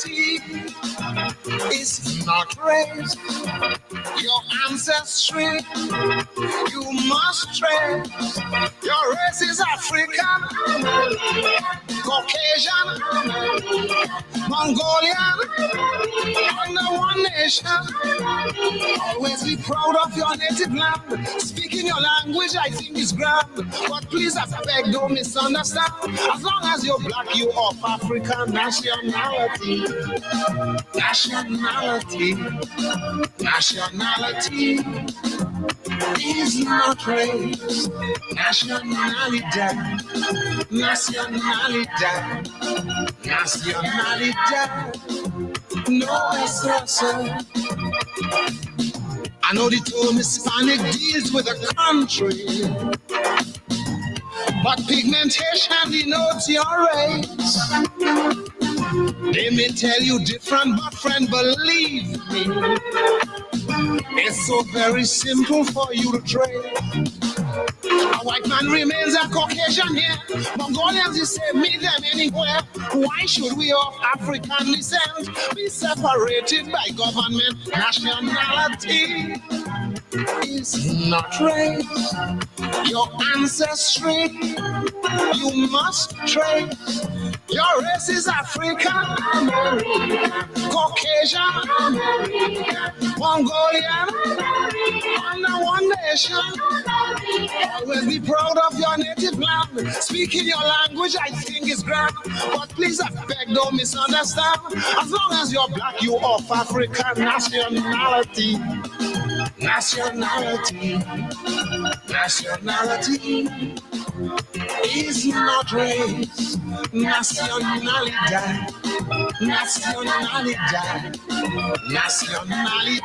nationality is not race. Your ancestry, you must trace. Your race is African, Caucasian, Mongolian, under one nation. Always be proud of your native land. Speaking your language, I think is grand. But please, I beg, don't misunderstand. As long as you're black, you of African nationality. Nationality. Nationality is not race. Nationality. Nationality. Nationality. No exception. I know the term Hispanic deals with a country, but pigmentation denotes your race. They may tell you different, but friend, believe me, it's so very simple for you to trade. A white man remains a Caucasian here. Mongolians, you say, meet them anywhere. Why should we of African descent be separated by government? Nationality is not race. Your ancestry, you must trace. Your race is African, Caucasian, Mongolian, under one nation. Always be proud of your native land. Speaking your language, I think is grand. But please, I beg, don't misunderstand. As long as you're black, you of African nationality. Nationality. Nationality is not race. Nationality. Nationality. Nationality.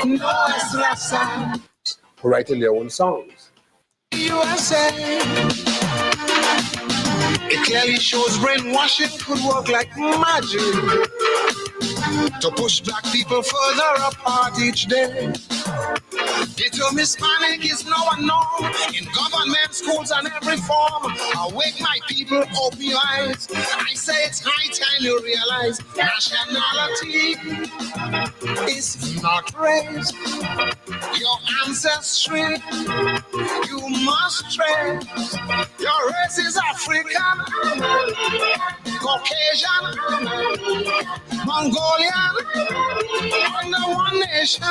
No exception. Writing their own songs. USA. It clearly shows brainwashing could work like magic to push black people further apart each day. The term Hispanic is now unknown in government, schools, and every form. Awake, my people, open your eyes. I say it's high time you realize nationality is not race. Your ancestry, you must trace. Your race is African, Caucasian, Mongolian, under one nation.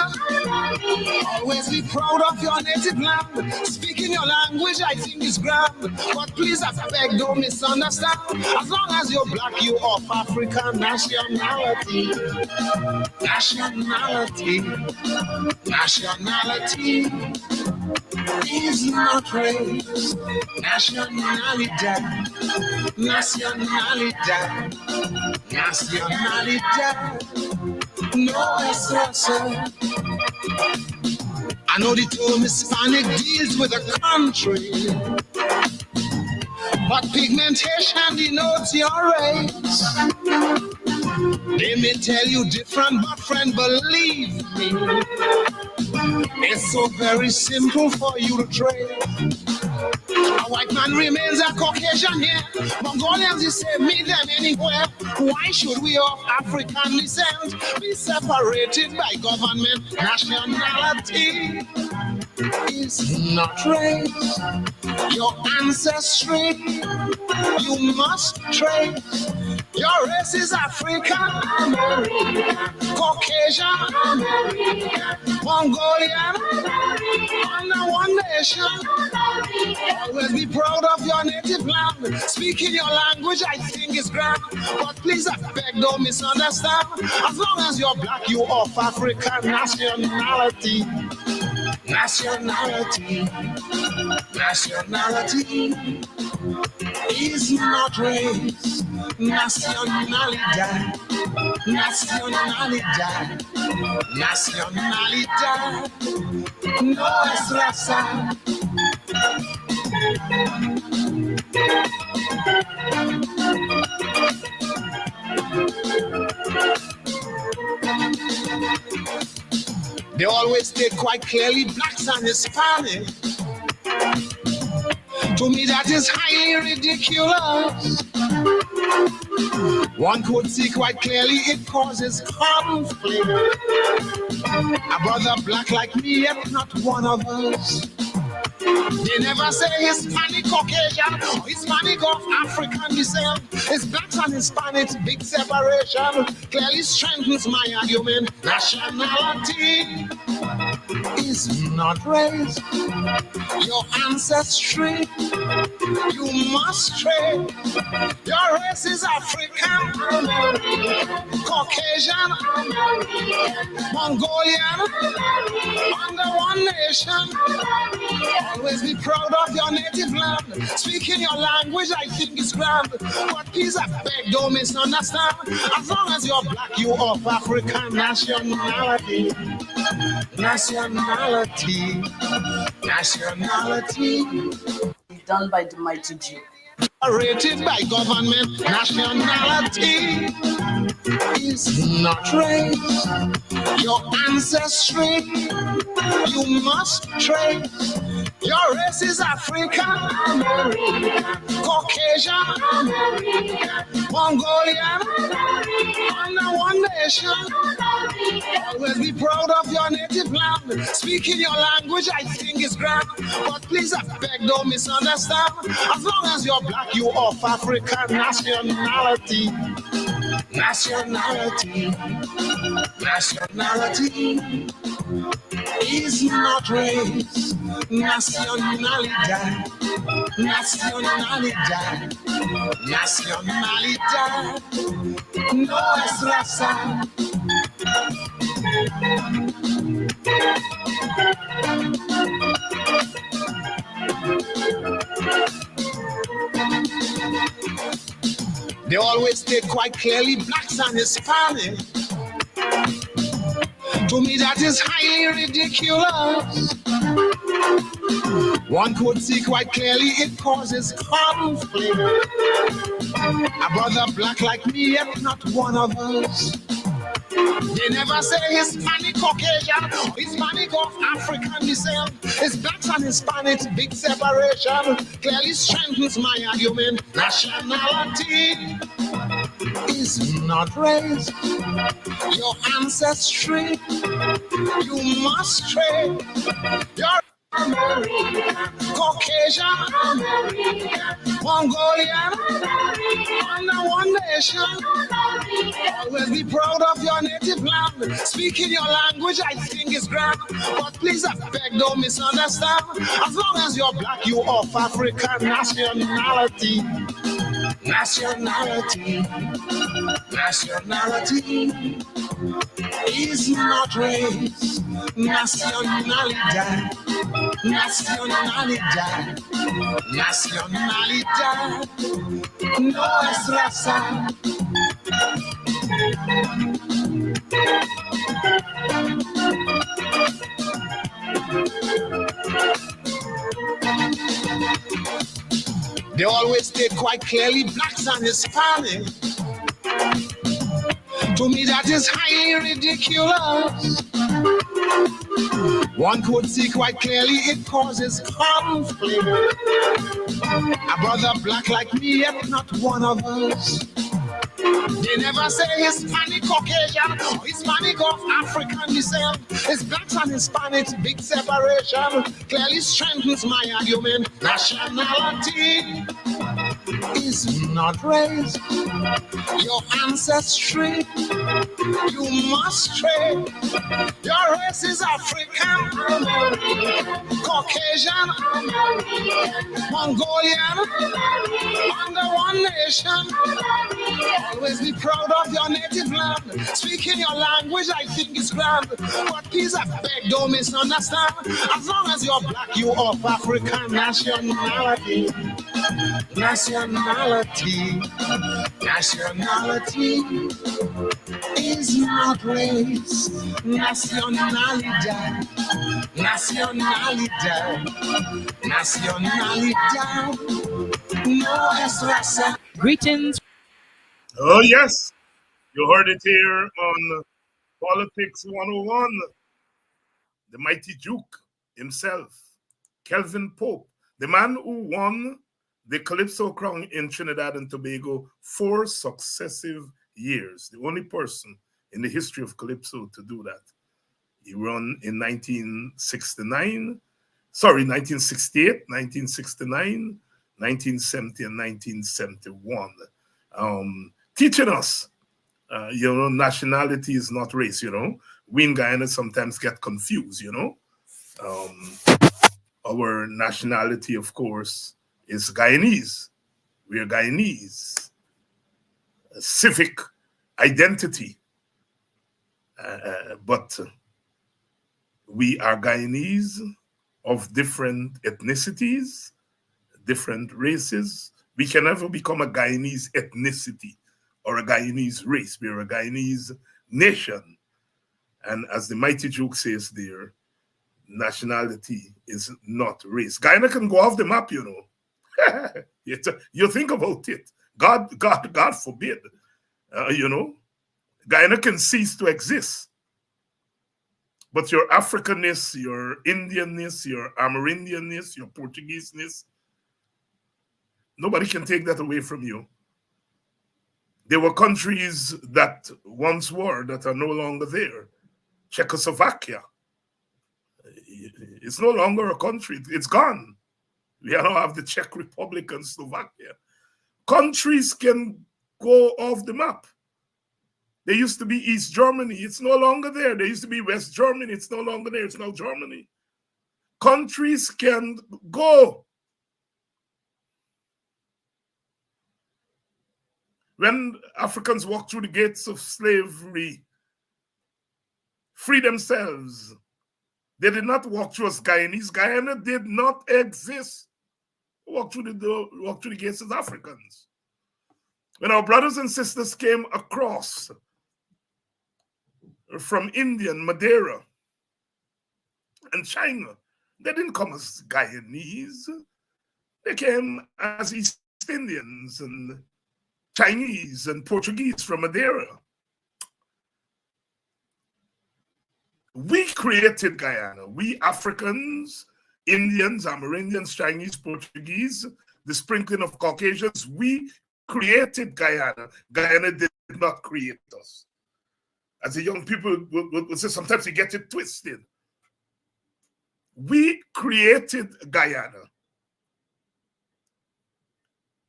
Always be proud of your native land. Speaking your language, I think is grand. But please, I beg, don't misunderstand. As long as you're black, you of African nationality. Nationality. Nationality is not race. Nationality. Nationality. Nationality. No exception. I know the term Hispanic deals with a country, but pigmentation denotes your race. They may tell you different, but friend, believe me, it's so very simple for you to trade. A white man remains a Caucasian here. Mongolians, you say, meet them anywhere. Why should we of African descent be separated by government? Nationality is not race. Your ancestry, you must trace. Your race is African, Caucasian, Mongolian, under one nation. Always be proud of your native land. Speaking your language, I think is grand. But please, I beg, don't misunderstand. As long as you're black, you of African nationality. Nationality. Nationality is not race. Nationality. Nationality. Nationality. No exception. They always state quite clearly blacks and Hispanic. To me, that is highly ridiculous. One could see quite clearly it causes conflict. A brother black like me, yet not one of us. They never say Hispanic, Caucasian, or Hispanic of African descent. It's blacks and Hispanics, big separation. Clearly strengthens my argument. Nationality is not race. Your ancestry, you must trade. Your race is African, Caucasian, Mongolian, under one nation. Always be proud of your native land. Speaking your language, I think is grand. But please, I beg, don't misunderstand. As long as you're black, you of African nationality. Nationality. Nationality. Done by the mighty Duke. Rated by government. Nationality is not race. Your ancestry, you must trace. Your race is African, Caucasian, Mongolian, under one nation. Always be proud of your native land. Speaking your language, I think is grand. But please, I beg, don't misunderstand. As long as you're black, you of African nationality. Nationality. Nationality is not race. Nacionalidad. Nacionalidad. Nacionalidad no es raza. They always state quite clearly blacks and Hispanics. To me, that is highly ridiculous. One could see quite clearly it causes conflict. A brother black like me, yet not one of us. They never say Hispanic, Caucasian, Hispanic of African descent. It's blacks and Hispanics, big separation. Clearly strengthens my argument. Nationality is not race. Your ancestry, you must trade. Your Caucasian, Mongolian, under one nation. Always be proud of your native land. Speaking your language, I think is grand. But please, I beg, don't misunderstand. As long as you're black, you of African nationality. Nationality. Nationality is not race. Nacionalidad. Nacionalidad. Nacionalidad no es raza. They always state quite clearly blacks and Hispanics. To me, that is highly ridiculous. One could see quite clearly it causes conflict. A brother black like me, yet not one of us. They never say Hispanic, Caucasian, or Hispanic of African descent. It's blacks and Hispanics, big separation. Clearly strengthens my argument. Nationality is not race. Your ancestry, you must trade. Your race is African, Caucasian, Mongolian, under one nation. Always be proud of your native land. Speaking your language, I think is grand. But please, I beg, don't misunderstand. As long as you're black, you of African nationality. Nationality. Nationality is not race. Nacionalidad. Nacionalidad. Nacionalidad no es raza. Greetings. Oh, yes. You heard it here on Politics 101. The mighty Duke himself, Kelvin Pope, the man who won the Calypso crown in Trinidad and Tobago 4 successive years. The only person in the history of Calypso to do that. He won in 1969, 1968, 1969, 1970, and 1971. Teaching us, nationality is not race, We in Guyana sometimes get confused, Our nationality, of course, is Guyanese. We are Guyanese. Civic identity. But we are Guyanese of different ethnicities, different races. We can never become a Guyanese ethnicity or a Guyanese race. We are a Guyanese nation. And as the Mighty Duke says there, nationality is not race. Guyana can go off the map, You think about it. God forbid, Guyana can cease to exist. But your Africanness, your Indianness, your Amerindianness, your Portugueseness, nobody can take that away from you. There were countries that once were that are no longer there. Czechoslovakia. It's no longer a country. It's gone. We now have the Czech Republic and Slovakia. Countries can go off the map. There used to be East Germany. It's no longer there. There used to be West Germany. It's no longer there. It's now Germany. Countries can go. When Africans walked through the gates of slavery, free themselves, they did not walk through as Guyanese. Guyana did not exist. Walk through the gates as Africans. When our brothers and sisters came across from India and Madeira and China, they didn't come as Guyanese. They came as East Indians and Chinese and Portuguese from Madeira. We created Guyana. We Africans, Indians, Amerindians, Chinese, Portuguese, the sprinkling of Caucasians, we created Guyana. Guyana did not create us. As the young people would say, sometimes you get it twisted. We created Guyana.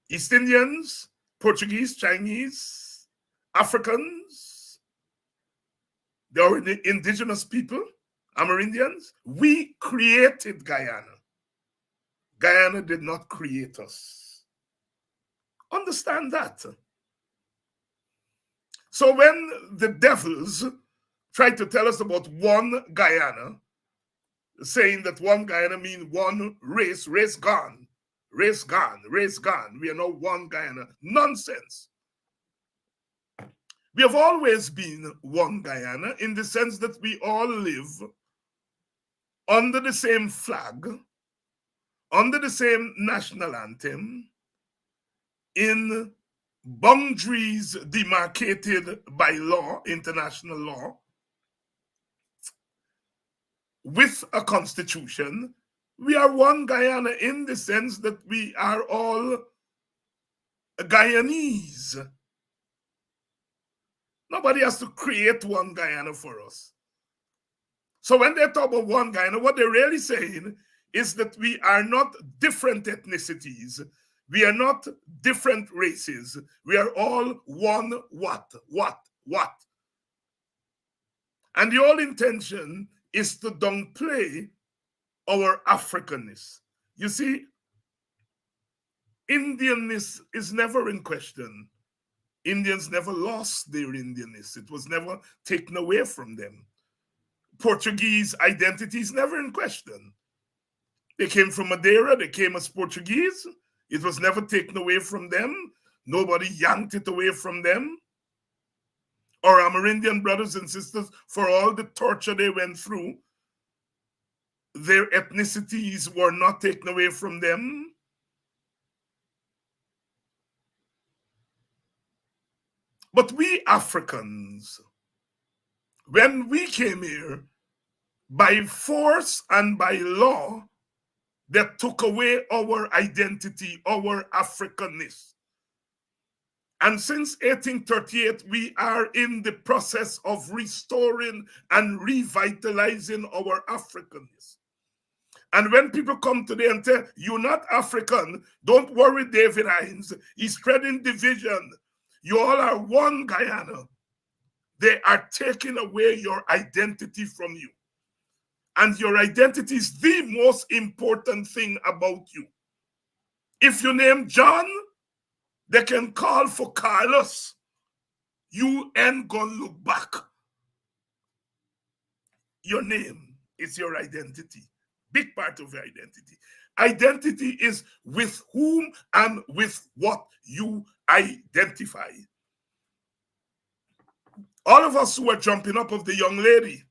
East Indians, Portuguese, Chinese, Africans, they are the indigenous people, Amerindians. We created Guyana. Guyana did not create us. Understand that. So when the devils try to tell us about one Guyana, saying that one Guyana means one race, race gone, race gone, race gone. We are now one Guyana. Nonsense. We have always been one Guyana in the sense that we all live under the same flag, under the same national anthem, in boundaries demarcated by law, international law, with a constitution. We are one Guyana in the sense that we are all Guyanese. Nobody has to create one Guyana for us. So when they talk about one Guyana, what they're really saying is that we are not different ethnicities. We are not different races. We are all one what. And the whole intention is to downplay our Africanness. You see, Indianness is never in question. Indians never lost their Indianness. It was never taken away from them. Portuguese identity is never in question. They came from Madeira, they came as Portuguese. It was never taken away from them. Nobody yanked it away from them. Our Amerindian brothers and sisters, for all the torture they went through, their ethnicities were not taken away from them. But we Africans, when we came here, by force and by law, that took away our identity, our Africanness. And since 1838, we are in the process of restoring and revitalizing our Africanness. And when people come today and tell you're not African, don't worry, David Hines, he's spreading division. You all are one Guyana. They are taking away your identity from you. And your identity is the most important thing about you. If you name John, they can call for Carlos. You ain't gonna look back. Your name is your identity. Big part of your identity. Identity is with whom and with what you identify. All of us who are jumping up of the young lady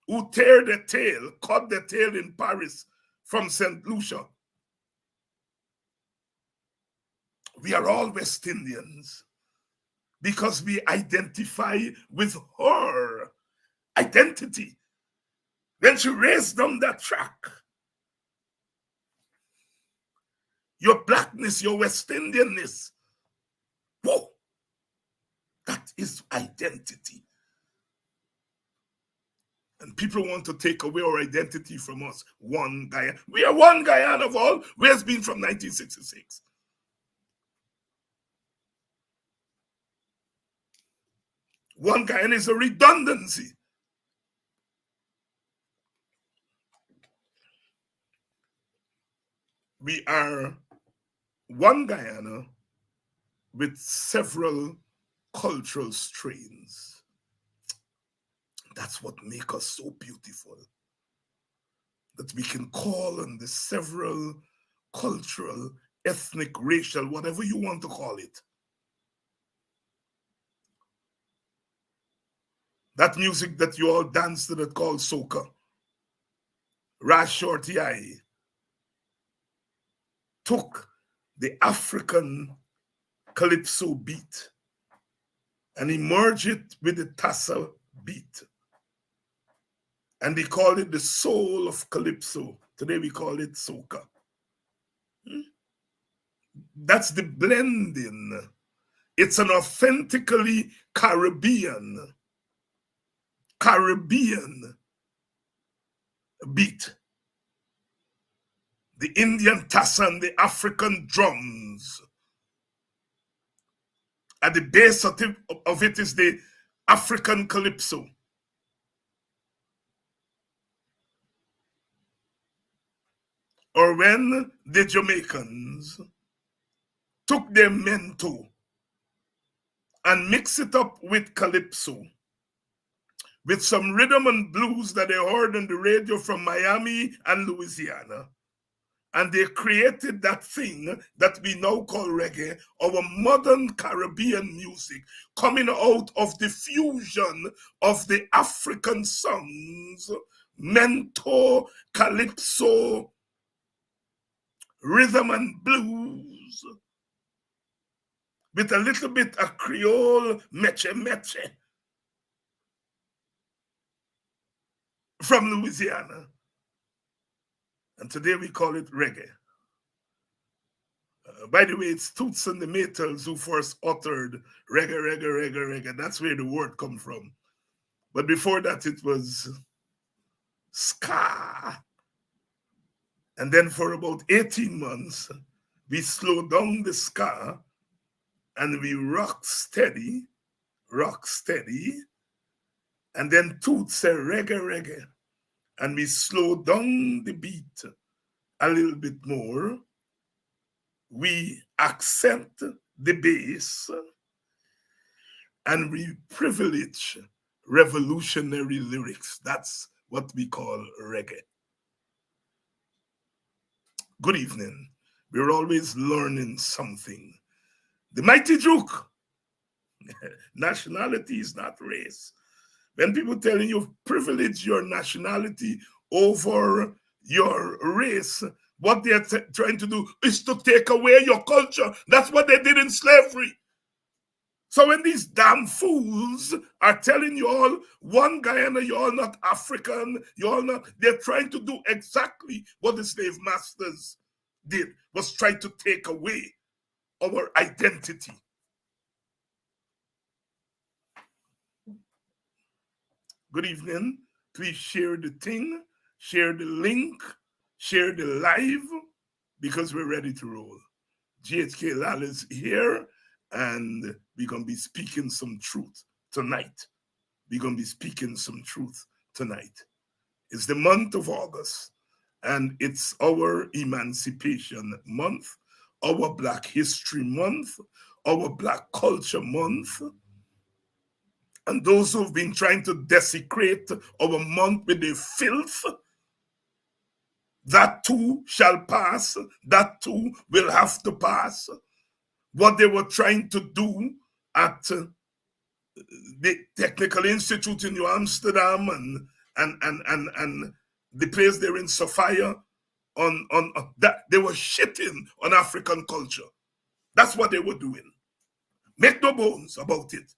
who tear the tail, cut the tail in Paris from St. Lucia. We are all West Indians because we identify with her identity. When she raised down that track, your blackness, your West Indianness, whoa, that is identity. And people want to take away our identity from us. One Guyana. We are one Guyana of all. Where's been from 1966? One Guyana is a redundancy. We are one Guyana with several cultural strains. That's what makes us so beautiful. That we can call on the several cultural, ethnic, racial, whatever you want to call it. That music that you all dance to that called soca. Ras Shorty I took the African calypso beat and he merged it with the Tassa beat. And they called it the soul of calypso. Today we call it soca. That's the blending. It's an authentically Caribbean beat. The Indian tassa and the African drums. At the base of it is the African calypso. Or when the Jamaicans took their mento and mixed it up with calypso, with some rhythm and blues that they heard on the radio from Miami and Louisiana. And they created that thing that we now call reggae, our modern Caribbean music, coming out of the fusion of the African songs, mento, calypso, rhythm and blues, with a little bit of Creole meche from Louisiana. And today we call it reggae. By the way, it's Toots and the Maytals who first uttered reggae. That's where the word comes from. But before that, it was ska. And then for about 18 months, we slowed down the ska and we rock steady. And then Toots said reggae. And we slow down the beat a little bit more. We accent the bass and we privilege revolutionary lyrics. That's what we call reggae. Good evening. We're always learning something. The mighty Duke. Nationality is not race. When people telling you privilege your nationality over your race, what they're trying to do is to take away your culture. That's what they did in slavery. So when these damn fools are telling you all, one Guyana, you're all not African, you're all not, they're trying to do exactly what the slave masters did, was try to take away our identity. Good evening. Please share the thing, share the link, share the live, because we're ready to roll. GHK Lall is here, and we're going to be speaking some truth tonight. We're going to be speaking some truth tonight. It's the month of August, and it's our Emancipation Month, our Black History Month, our Black Culture Month. And those who've been trying to desecrate our month with the filth, that too shall pass. That too will have to pass. What they were trying to do at the Technical Institute in New Amsterdam and the place there in Sophia, on that they were shitting on African culture. That's what they were doing. Make no bones about it.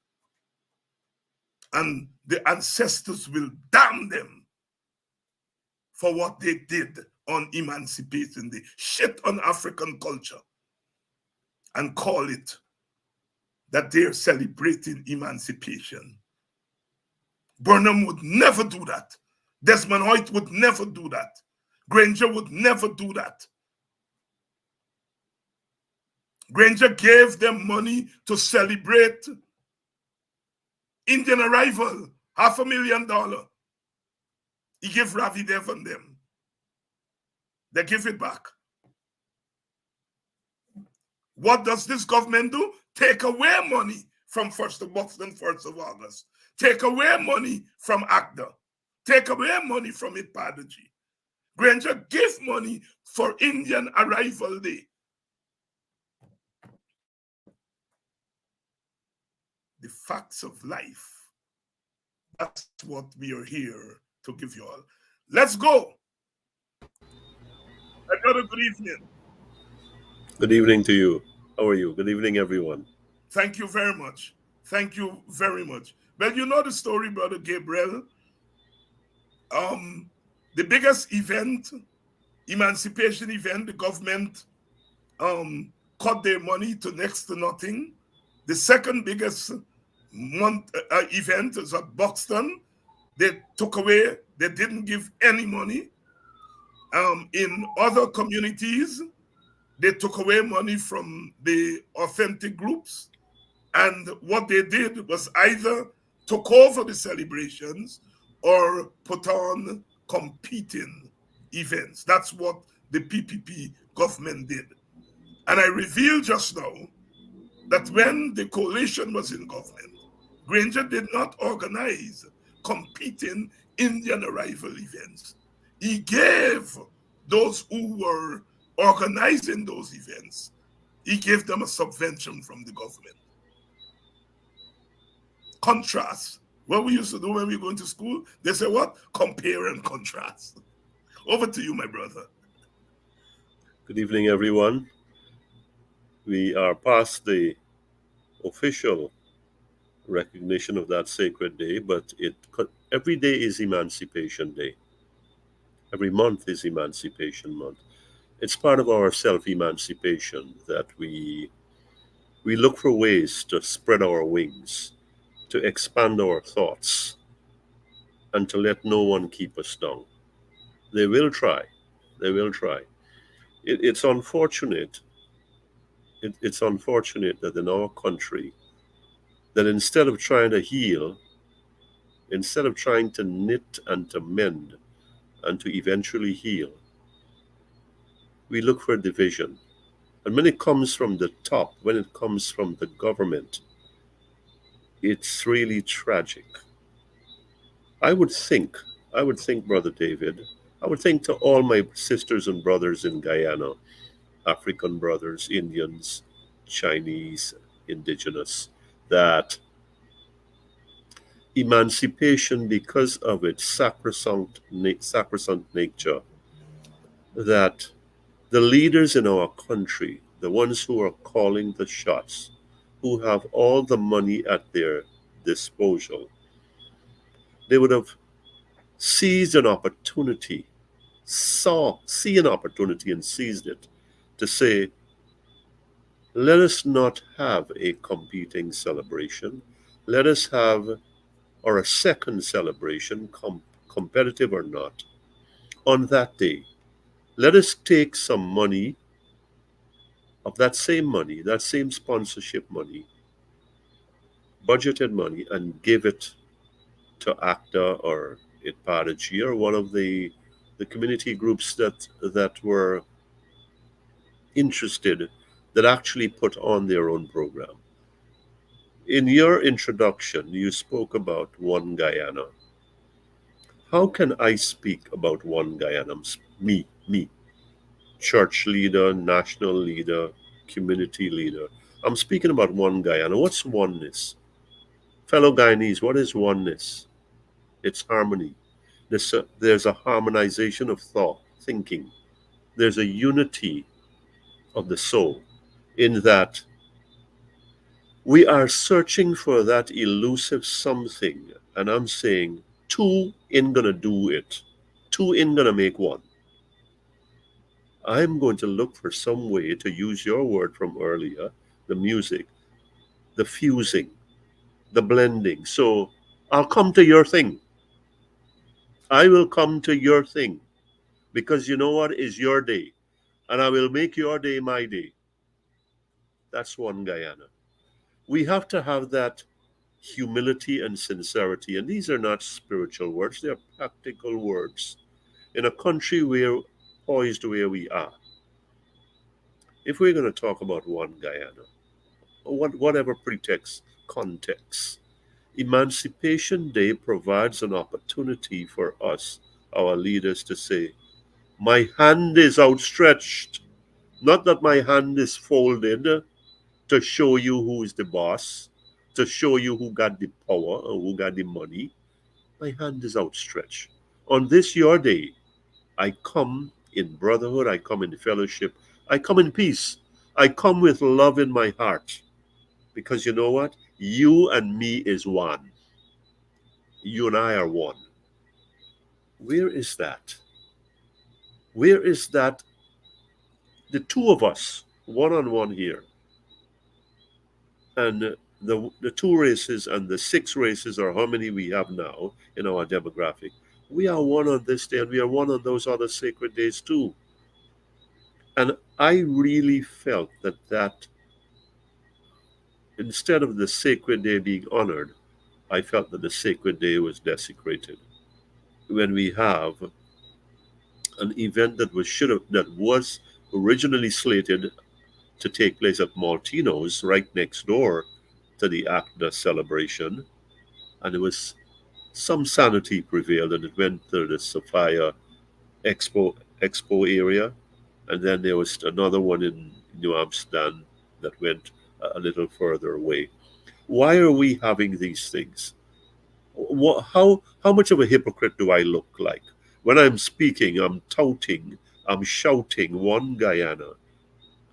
And the ancestors will damn them for what they did on Emancipation. They shit on African culture and call it that they're celebrating emancipation. Burnham would never do that. Desmond Hoyt would never do that. Granger would never do that. Granger gave them money to celebrate Indian arrival, $500,000. He gave Ravi Devon them. They give it back. What does this government do? Take away money from Boston 1st of August. Take away money from ACDA. Take away money from Ipadaji. Granger give money for Indian Arrival Day. The facts of life. That's what we are here to give you all. Let's go. Another good evening. Good evening to you. How are you? Good evening, everyone. Thank you very much. Thank you very much. Well, you know the story, Brother Gabriel. The biggest event, emancipation event, the government cut their money to next to nothing. The second biggest event is at Buxton. They took away, they didn't give any money. In other communities, they took away money from the authentic groups. And what they did was either took over the celebrations or put on competing events. That's what the PPP government did. And I revealed just now that when the coalition was in government, Granger did not organize competing Indian arrival events. He gave those who were organizing those events, he gave them a subvention from the government. Contrast. What we used to do when we were going to school, they say what? Compare and contrast. Over to you, my brother. Good evening, everyone. We are past the official recognition of that sacred day, but every day is Emancipation Day. Every month is Emancipation Month. It's part of our self-emancipation that we look for ways to spread our wings, to expand our thoughts, and to let no one keep us down. They will try. They will try. It's unfortunate. It's unfortunate that in our country, that instead of trying to heal, instead of trying to knit and to mend and to eventually heal, we look for division. And when it comes from the top, when it comes from the government, it's really tragic. I would think, Brother David, I would think to all my sisters and brothers in Guyana, African brothers, Indians, Chinese, indigenous, that emancipation, because of its sacrosanct nature, that the leaders in our country, the ones who are calling the shots, who have all the money at their disposal, they would have seized an opportunity, see an opportunity and seized it to say, let us not have a competing celebration. Let us have, or a second celebration, competitive or not, on that day. Let us take some money of that same money, that same sponsorship money, budgeted money, and give it to ACTA or ITPADG or one of the community groups that were interested, that actually put on their own program. In your introduction, you spoke about One Guyana. How can I speak about One Guyana? Me, church leader, national leader, community leader. I'm speaking about One Guyana. What's oneness? Fellow Guyanese, what is oneness? It's harmony. There's a harmonization of thought, thinking. There's a unity of the soul in that we are searching for that elusive something. And I'm saying two ain't gonna do it. Two ain't gonna make one. I'm going to look for some way to use your word from earlier, the music, the fusing, the blending. So I'll come to your thing. I will come to your thing because you know what is your day, and I will make your day my day. That's One Guyana. We have to have that humility and sincerity, and these are not spiritual words, they are practical words. In a country where poised where we are, if we're going to talk about One Guyana, whatever pretext, context, Emancipation Day provides an opportunity for us, our leaders, to say, my hand is outstretched. Not that my hand is folded to show you who is the boss, to show you who got the power or who got the money. My hand is outstretched. On this your day, I come in brotherhood, I come in fellowship, I come in peace, I come with love in my heart. Because you know what? You and me is one. You and I are one. Where is that? Where is that? The two of us, one on one here, and the two races and the six races, or how many we have now in our demographic, we are one on this day and we are one on those other sacred days too. And I really felt that instead of the sacred day being honored, I felt that the sacred day was desecrated. When we have an event that was originally slated to take place at Maltino's right next door to the ACTA celebration, and it was some sanity prevailed, and it went to the Sophia Expo area, and then there was another one in New Amsterdam that went a little further away. Why are we having these things? How much of a hypocrite do I look like when I'm speaking? I'm touting, I'm shouting One Guyana,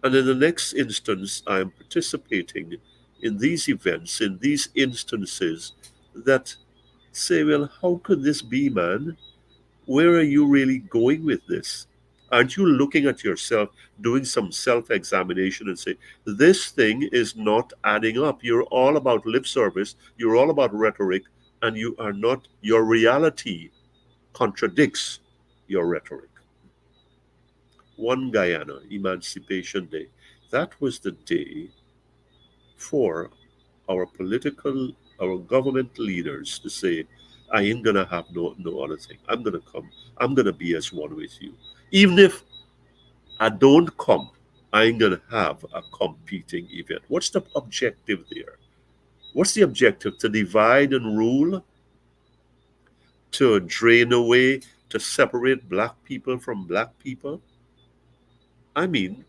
and in the next instance, I am participating in these events, in these instances that say, well, how could this be, man? Where are you really going with this? Aren't you looking at yourself, doing some self examination and say, this thing is not adding up? You're all about lip service, you're all about rhetoric, and you are not, your reality contradicts your rhetoric. One Guyana, Emancipation Day. That was the day for our political, our government leaders to say, I ain't gonna have no other thing. I'm gonna come. I'm gonna be as one with you. Even if I don't come, I ain't gonna have a competing event. What's the objective there? What's the objective? To divide and rule? To drain away, to separate black people from black people? I mean,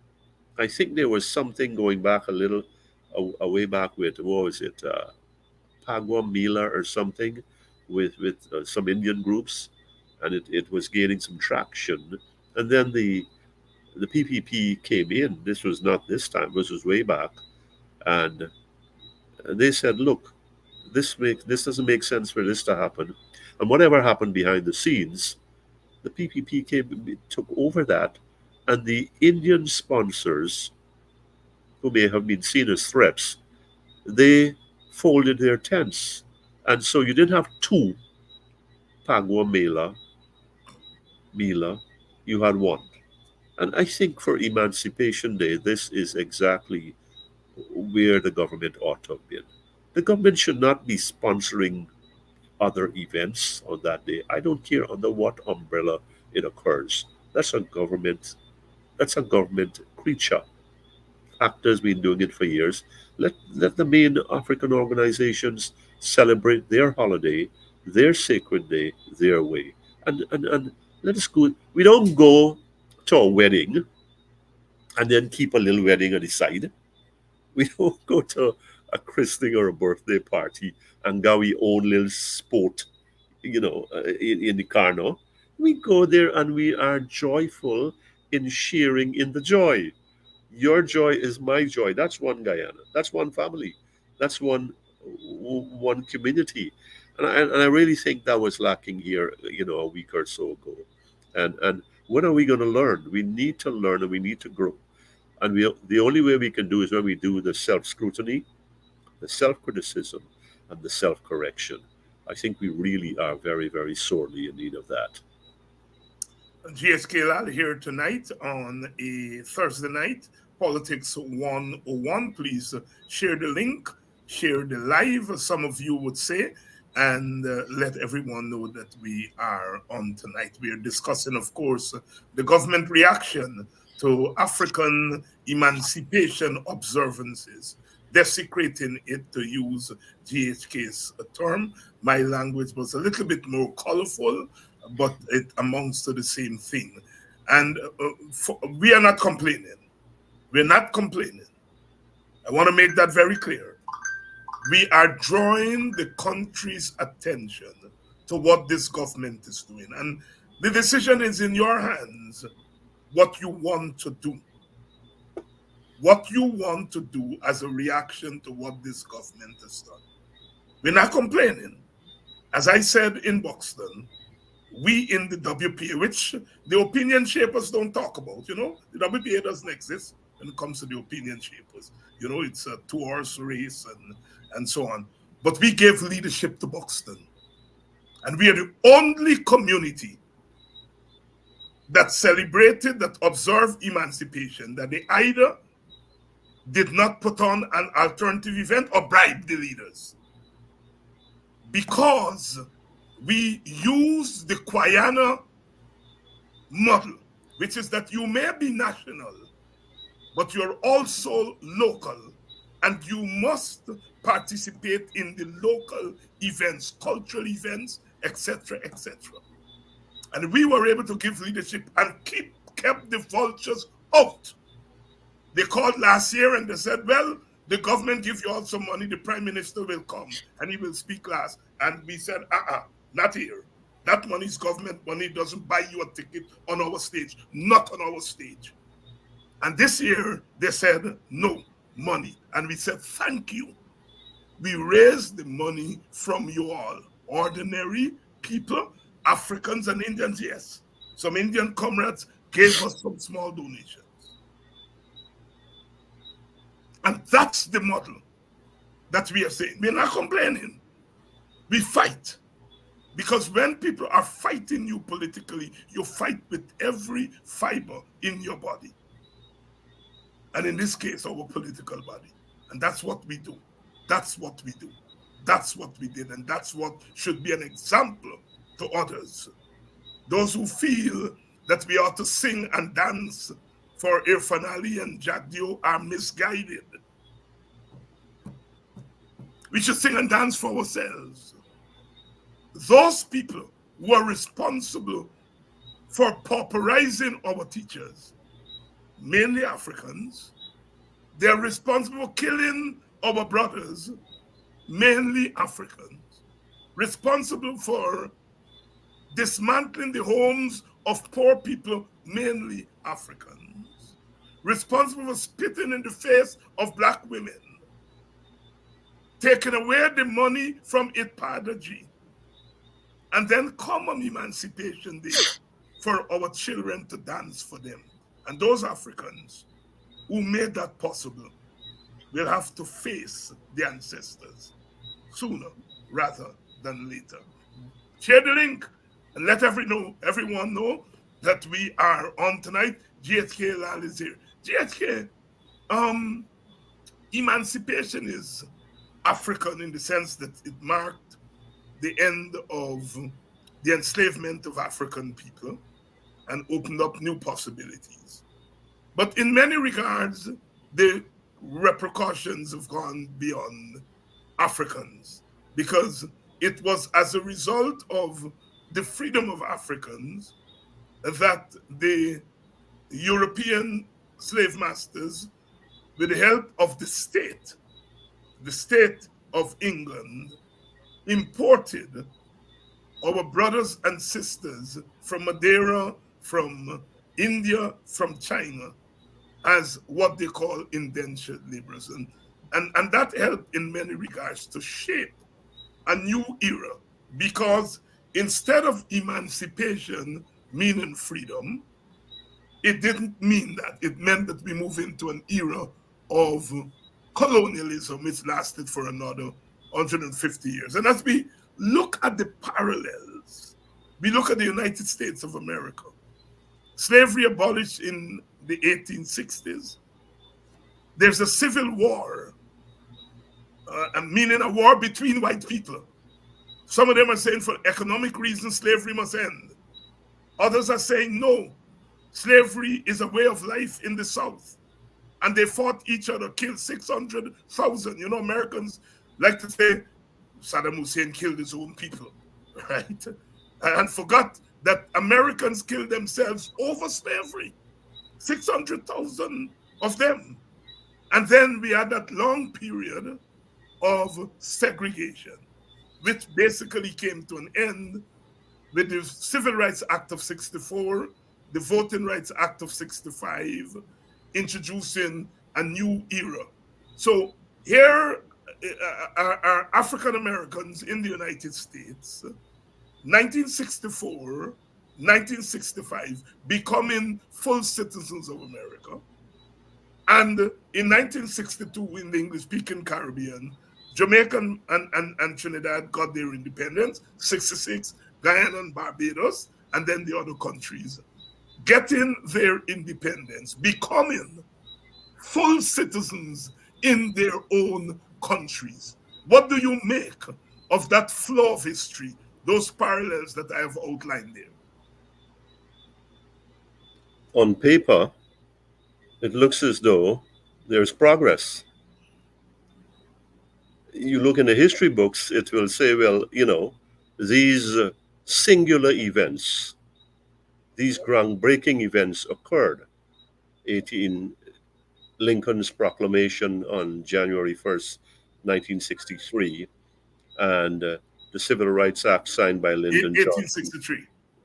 I think there was something going back a little, a way back with, what was it, Pagua Mila or something, with some Indian groups, and it was gaining some traction. And then the PPP came in. This was not this time. This was way back, and They said, look, this doesn't make sense for this to happen. And whatever happened behind the scenes, the PPP took over that, and the Indian sponsors, who may have been seen as threats, they folded their tents. And so you didn't have two Pagua Mila, you had one. And I think for Emancipation Day, this is exactly where the government ought to have been. The government should not be sponsoring other events on that day. I don't care under what umbrella it occurs. That's a government. That's a government creature. Actors been doing it for years. Let the main African organizations celebrate their holiday, their sacred day, their way, and let us go. We don't go to a wedding and then keep a little wedding on the side. We don't go to a christening or a birthday party and go we own little sport, in the car. No, we go there and we are joyful in sharing in the joy. Your joy is my joy. That's one Guyana. That's one family. That's one community. And I really think that was lacking here, a week or so ago. And when are we going to learn? We need to learn and we need to grow. And the only way we can do is when we do the self scrutiny, the self criticism, and the self correction. I think we really are very, very sorely in need of that. GHK Lall here tonight on a Thursday night, Politics 101. Please share the link, share the live, some of you would say, and let everyone know that we are on tonight. We are discussing, of course, the government reaction to African emancipation observances, desecrating it, to use GHK's term. My language was a little bit more colorful, but it amounts to the same thing. And we are not complaining. We're not complaining. I want to make that very clear. We are drawing the country's attention to what this government is doing. And the decision is in your hands, what you want to do. What you want to do as a reaction to what this government has done. We're not complaining. As I said in Buxton, we in the WPA, which the opinion shapers don't talk about, the WPA doesn't exist when it comes to the opinion shapers. It's a 2-horse race and so on. But we gave leadership to Buxton. And we are the only community that celebrated, that observed emancipation, that they either did not put on an alternative event or bribe the leaders. Because we use the Guyana model, which is that you may be national, but you're also local, and you must participate in the local events, cultural events, etc., etc. And we were able to give leadership and kept the vultures out. They called last year and they said, well, the government give you all some money, the prime minister will come and he will speak last. And we said, not here. That money is government money, doesn't buy you a ticket on our stage, not on our stage. And this year they said, no money. And we said, thank you. We raised the money from you all, ordinary people, Africans and Indians, yes. Some Indian comrades gave us some small donations. And that's the model that we are saying. We're not complaining. We fight. Because when people are fighting you politically, you fight with every fiber in your body. And in this case, our political body. And that's what we do. That's what we do. That's what we did. And that's what should be an example to others. Those who feel that we ought to sing and dance for Irfan Ali and Jack Dio are misguided. We should sing and dance for ourselves. Those people who are responsible for pauperizing our teachers, mainly Africans, they're responsible for killing our brothers, mainly Africans, responsible for dismantling the homes of poor people, mainly Africans, responsible for spitting in the face of Black women, taking away the money from it Padre G. And then come on Emancipation Day for our children to dance for them. And those Africans who made that possible will have to face the ancestors sooner rather than later. Share the link and let everyone know that we are on tonight. GHK Lall is here. GHK, emancipation is African in the sense that it marked the end of the enslavement of African people and opened up new possibilities. But in many regards, the repercussions have gone beyond Africans because it was as a result of the freedom of Africans that the European slave masters, with the help of the state of England, imported our brothers and sisters from Madeira, from India, from China, as what they call indentured laborers. And that helped in many regards to shape a new era, because instead of emancipation meaning freedom, it didn't mean that. It meant that we move into an era of colonialism, which lasted for another 150 years. And as we look at the parallels, we look at the United States of America. Slavery abolished in the 1860s. There's a civil war, meaning a war between white people. Some of them are saying for economic reasons, slavery must end. Others are saying no, slavery is a way of life in the South. And they fought each other, killed 600,000. You know, Americans like to say Saddam Hussein killed his own people, right? And forgot that Americans killed themselves over slavery, 600,000 of them. And then we had that long period of segregation, which basically came to an end with the Civil Rights Act of 64, the Voting Rights Act of 65, introducing a new era. So here are African Americans in the United States, 1964, 1965, becoming full citizens of America. And in 1962, in the English-speaking Caribbean, Jamaica and Trinidad got their independence, 66, Guyana and Barbados, and then the other countries getting their independence, becoming full citizens in their own countries. What do you make of that flow of history, those parallels that I have outlined there? On paper, it looks as though there's progress. You look in the history books, it will say, well, these singular events, these groundbreaking events occurred. 18 Lincoln's proclamation on January 1st, 1963, and the Civil Rights Act signed by Lyndon Johnson.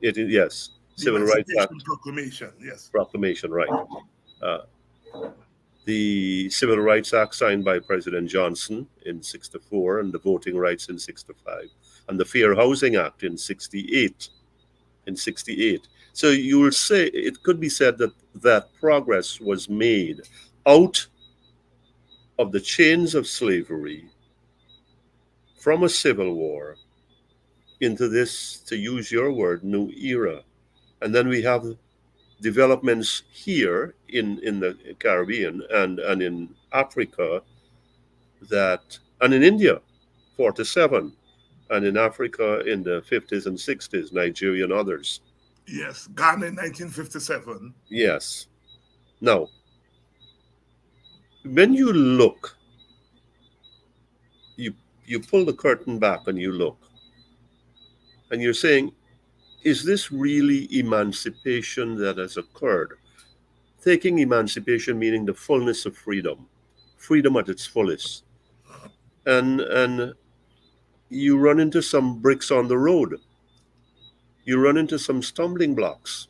1863. Yes, Civil Rights Act Proclamation, yes. Proclamation, right. The Civil Rights Act signed by President Johnson in 64, and the Voting Rights in 65, and the Fair Housing Act in 68. So you will say, it could be said that progress was made out of the chains of slavery from a civil war into this, to use your word, new era. And then we have developments here in the Caribbean and in Africa and in India, 47, and in Africa in the 50s and 60s, Nigeria and others. Yes, Ghana in 1957. Yes. Now, when you look, you pull the curtain back and you look, and you're saying, is this really emancipation that has occurred? Taking emancipation meaning the fullness of freedom at its fullest. And you run into some bricks on the road. You run into some stumbling blocks.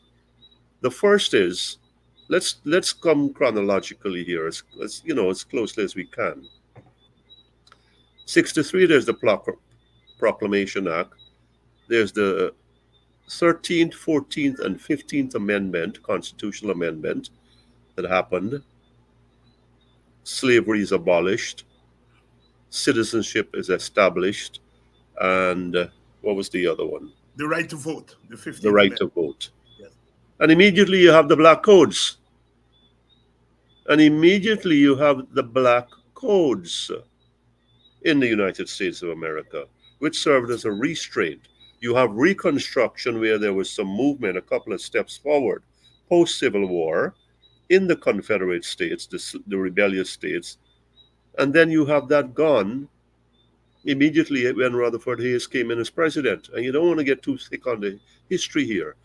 The first is, let's come chronologically here as closely as we can. 63, there's the Proclamation Act. There's the 13th, 14th, and 15th Amendment, Constitutional Amendment, that happened. Slavery is abolished. Citizenship is established. And what was the other one? The right to vote, the 15th The right Amendment. to vote. Yes. And immediately you have the black codes. And immediately you have the black codes in the United States of America, which served as a restraint. You have Reconstruction, where there was some movement, a couple of steps forward, post-Civil War, in the Confederate States, the rebellious states. And then you have that gone immediately when Rutherford Hayes came in as president. And you don't want to get too thick on the history here.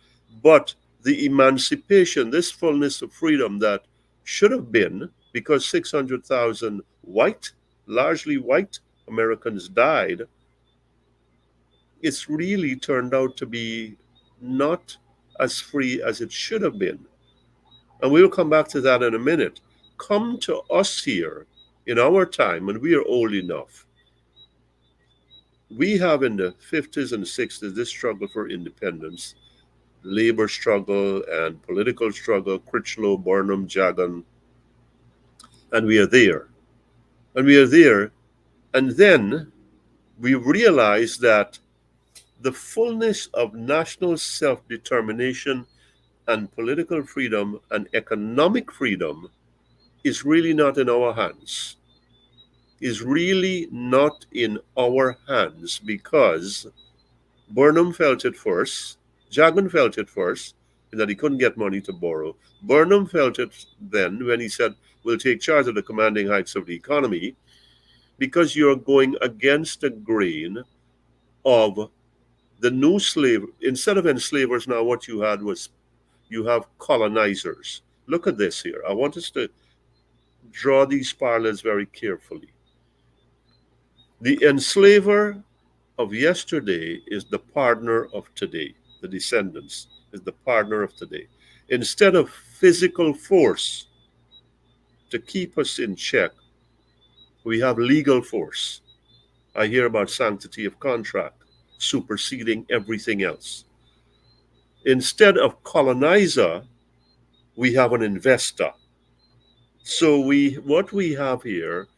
But the emancipation, this fullness of freedom that should have been, because 600,000 white, largely white Americans died, it's really turned out to be not as free as it should have been. And we'll come back to that in a minute. Come to us here in our time, and we are old enough. We have in the 50s and 60s this struggle for independence, labor struggle and political struggle, Critchlow, Burnham, Jagan, and we are there. And we are there. And then we realize that the fullness of national self-determination and political freedom and economic freedom is really not in our hands. Is really not in our hands, because Burnham felt it first, Jagan felt it first, in that he couldn't get money to borrow. Burnham felt it then when he said, we'll take charge of the commanding heights of the economy, because you're going against the grain of the new slave. Instead of enslavers, now what you had was, you have colonizers. Look at this here. I want us to draw these parallels very carefully. The enslaver of yesterday is the partner of today. The descendants is the partner of today. Instead of physical force to keep us in check, we have legal force. I hear about sanctity of contract superseding everything else. Instead of colonizer, we have an investor. So what we have here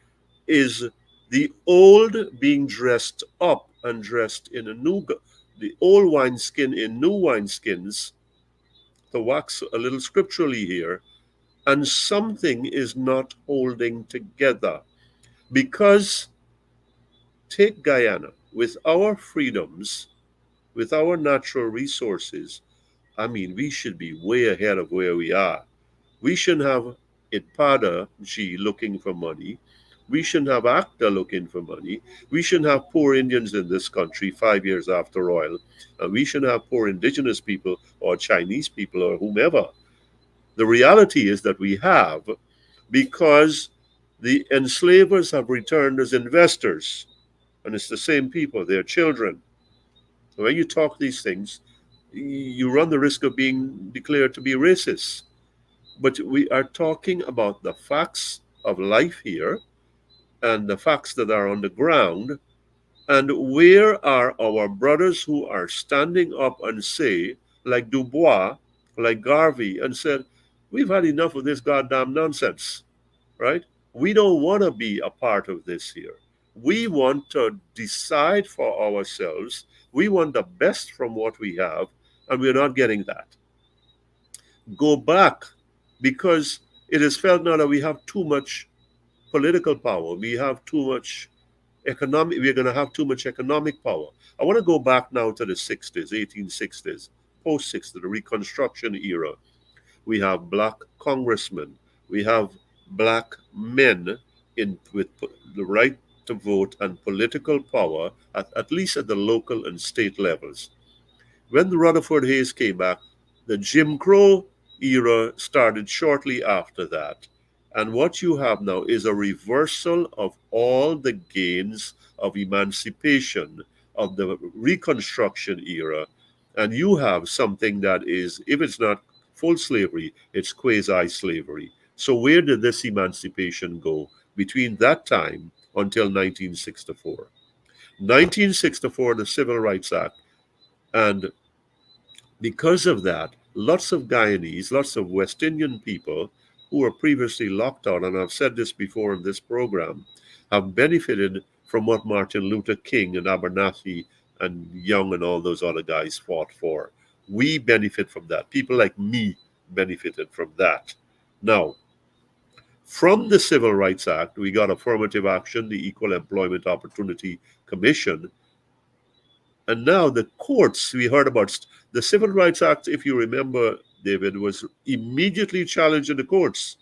is the old being dressed up and dressed in the old wineskin in new wineskins, to wax a little scripturally here, and something is not holding together. Because take Guyana, with our freedoms, with our natural resources, I mean, we should be way ahead of where we are. We shouldn't have Ipada G looking for money. We shouldn't have ACTA looking for money. We shouldn't have poor Indians in this country 5 years after oil. And we shouldn't have poor indigenous people or Chinese people or whomever. The reality is that we have, because the enslavers have returned as investors. And it's the same people, their children. When you talk these things, you run the risk of being declared to be racist. But we are talking about the facts of life here, and the facts that are on the ground. And where are our brothers who are standing up and say, like Dubois, like Garvey, and said, we've had enough of this goddamn nonsense, right? We don't want to be a part of this here. We want to decide for ourselves. We want the best from what we have, and we're not getting that. Go back, because it is felt now that we have too much political power. We have too much economic, we're going to have too much economic power. I want to go back now to the 60s, 1860s, post-60s, the Reconstruction era. We have black congressmen. We have black men with the right to vote and political power, at least at the local and state levels. When the Rutherford Hayes came back, the Jim Crow era started shortly after that. And what you have now is a reversal of all the gains of emancipation, of the Reconstruction era. And you have something that is, if it's not full slavery, it's quasi-slavery. So where did this emancipation go between that time until 1964. 1964, the Civil Rights Act, and because of that, lots of Guyanese, lots of West Indian people who were previously locked out, and I've said this before in this program, have benefited from what Martin Luther King and Abernathy and Young and all those other guys fought for. We benefit from that. People like me benefited from that. Now, from the Civil Rights Act, we got affirmative action, the Equal Employment Opportunity Commission, and now the courts, we heard about the Civil Rights Act, if you remember, David, was immediately challenged in the courts.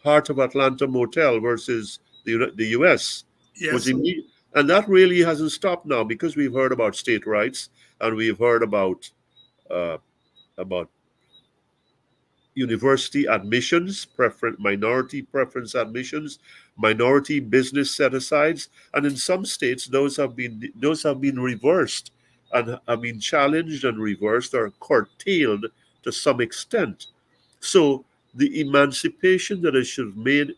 Heart of Atlanta Motel versus the US was Yes. immediate. And that really hasn't stopped now because we've heard about state rights and we've heard uh, about university admissions, minority preference admissions, minority business set-asides, and in some states those have been reversed and have been challenged and reversed or curtailed to some extent. So the emancipation that it should have made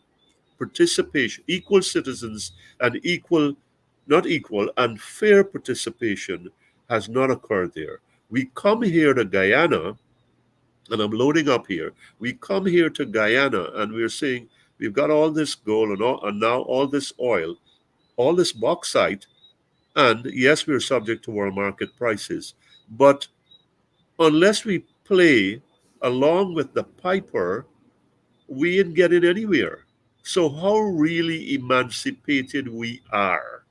participation, equal citizens and equal, not equal, and fair participation has not occurred there. We come here to Guyana, and I'm loading up here. We come here to Guyana and we're saying we've got all this gold and now all this oil, all this bauxite, and yes, we're subject to world market prices. But unless we play along with the piper, we ain't getting anywhere. So how really emancipated we are,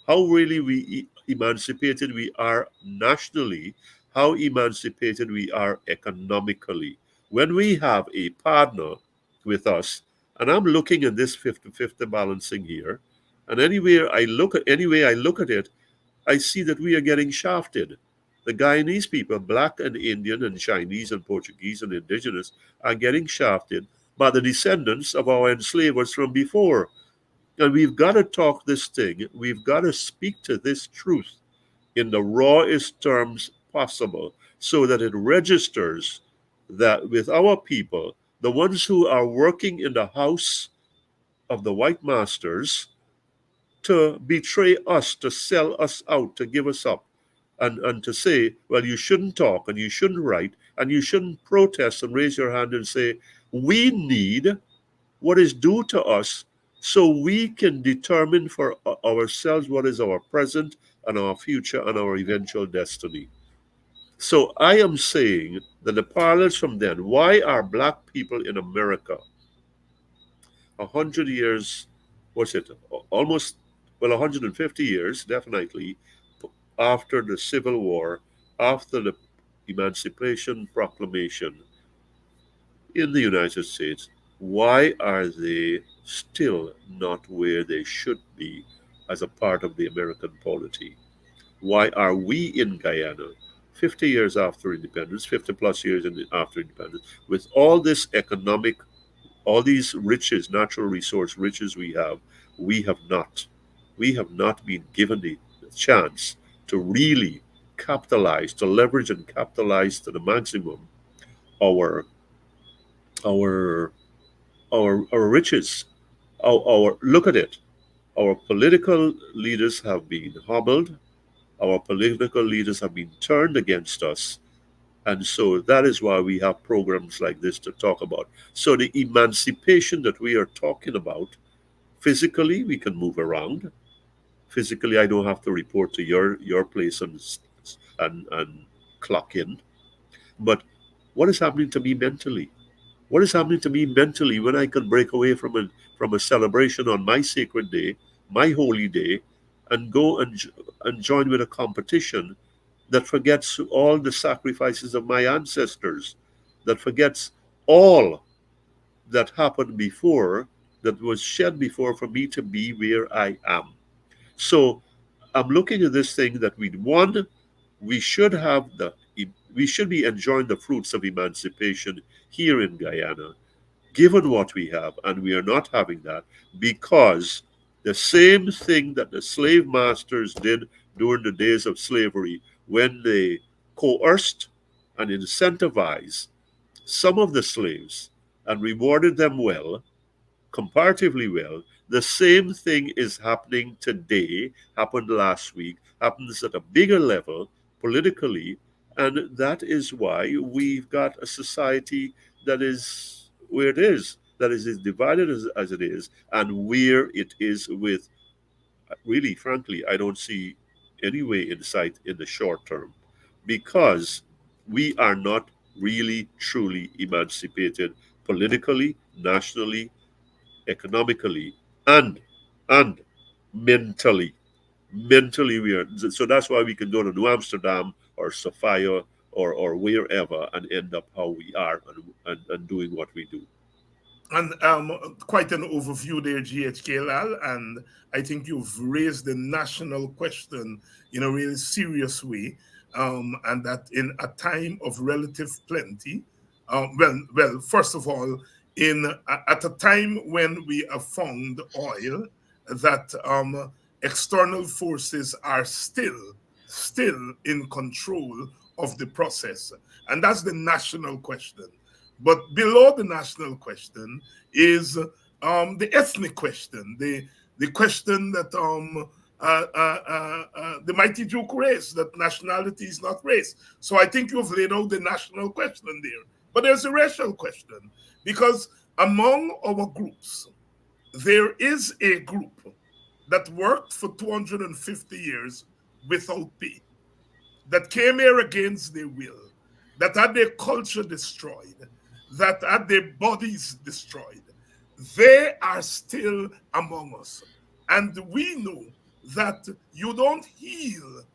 how really emancipated we are nationally, how emancipated we are economically. When we have a partner with us, and I'm looking at this 50-50 balancing here, and anyway I look at it, I see that we are getting shafted. The Guyanese people, black and Indian and Chinese and Portuguese and indigenous, are getting shafted by the descendants of our enslavers from before. And we've got to talk this thing. We've got to speak to this truth in the rawest terms possible so that it registers that with our people, the ones who are working in the house of the white masters, to betray us, to sell us out, to give us up, and to say, well, you shouldn't talk and you shouldn't write and you shouldn't protest and raise your hand and say, we need what is due to us so we can determine for ourselves what is our present and our future and our eventual destiny. So I am saying that the parallels from then, why are black people in America 100 years, what's it, almost, well, 150 years, definitely, after the Civil War, after the Emancipation Proclamation in the United States, why are they still not where they should be as a part of the American polity? Why are we in Guyana, 50 years after independence, 50 plus years after independence, with all this economic, all these riches, natural resource riches we have not. We have not been given the chance to really capitalize, to leverage and capitalize to the maximum our our our riches. Our look at it. Our political leaders have been hobbled. Our political leaders have been turned against us. And so that is why we have programs like this to talk about. So the emancipation that we are talking about, physically, we can move around. Physically, I don't have to report to your place and clock in. But what is happening to me mentally? What is happening to me mentally when I can break away from a celebration on my sacred day, my holy day, and go and join with a competition that forgets all the sacrifices of my ancestors, that forgets all that happened before, that was shed before for me to be where I am. So I'm looking at this thing that we should have we should be enjoying the fruits of emancipation here in Guyana, given what we have, and we are not having that because the same thing that the slave masters did during the days of slavery, when they coerced and incentivized some of the slaves and rewarded them well, comparatively well, The same thing is happening today, happened last week, happens at a bigger level politically, and that is why we've got a society that is where it is, that is as divided as it is, and where it is with, really, frankly, I don't see any way in sight in the short term because we are not really truly emancipated politically, nationally, economically, and and mentally. Mentally, we are. So that's why we can go to New Amsterdam or Sophia or wherever and end up how we are and doing what we do. And quite an overview there, GHK Lal. And I think you've raised the national question in a really serious way. And that in a time of relative plenty, first of all, at a time when we have found oil, that external forces are still in control of the process, and that's the national question. But below the national question is the ethnic question, the question that the mighty Duke raised, that nationality is not race. So I think you've laid out the national question there. But there's a racial question, because among our groups, there is a group that worked for 250 years without pay, that came here against their will, that had their culture destroyed, that had their bodies destroyed. They are still among us. And we know that you don't heal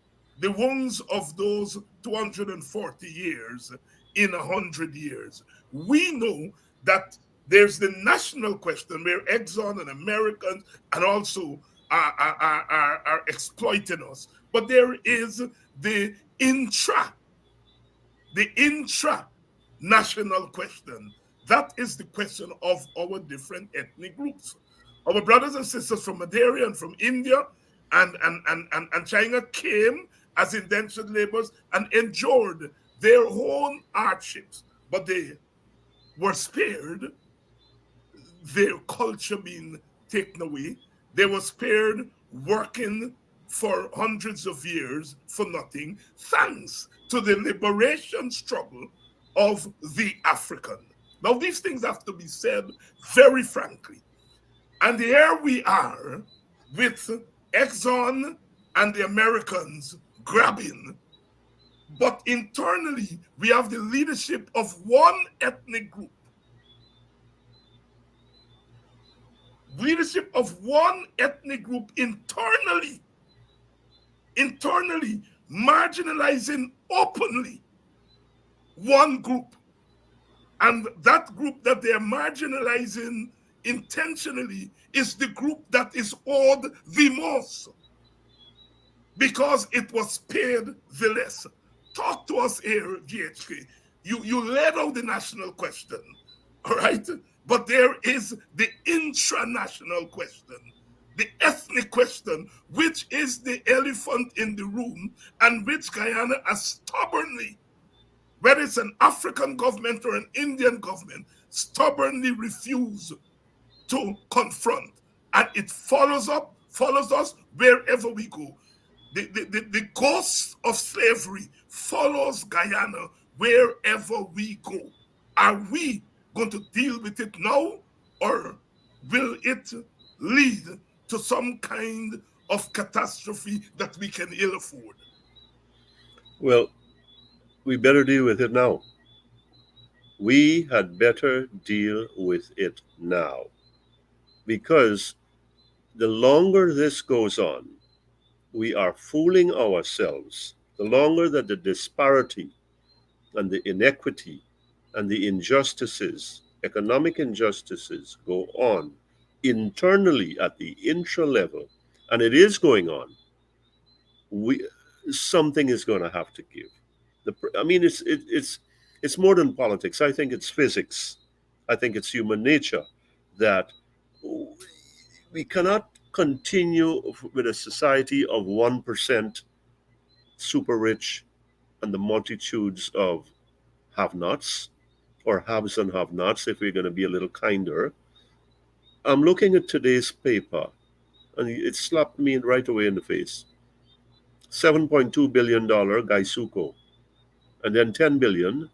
the wounds of those 240 years in 100 years. We know that there's the national question where Exxon and Americans and also are exploiting us. But there is the intra the intra national question. That is the question of our different ethnic groups. Our brothers and sisters from Madeira and from India and China came as indentured laborers and endured their own hardships, but they were spared their culture being taken away. They were spared working for hundreds of years for nothing, thanks to the liberation struggle of the African. Now, these things have to be said very frankly. And here we are with Exxon and the Americans grabbing, but internally we have the leadership of one ethnic group, internally marginalizing openly one group. And that group that they're marginalizing intentionally is the group that is owed the most because it was paid the less. Talk to us here, GHK. You laid out the national question, all right? But there is the intranational question, the ethnic question, which is the elephant in the room, and which Guyana has stubbornly, whether it's an African government or an Indian government, stubbornly refused to confront. And it follows us wherever we go. The ghost of slavery follows Guyana wherever we go. Are we going to deal with it now, or will it lead to some kind of catastrophe that we can ill afford? Well, we better deal with it now. We had better deal with it now because the longer this goes on, we are fooling ourselves. The longer that the disparity and the inequity and the injustices, economic injustices, go on internally at the intra level, and it is going on, we something is going to have to give. I mean, it's more than politics. I think it's physics. I think it's human nature that we cannot continue with a society of 1% super rich and the multitudes of have nots or haves and have nots, if we're going to be a little kinder. I'm looking at today's paper, and it slapped me right away in the face. $7.2 billion Gaisuko, and then 10 billion,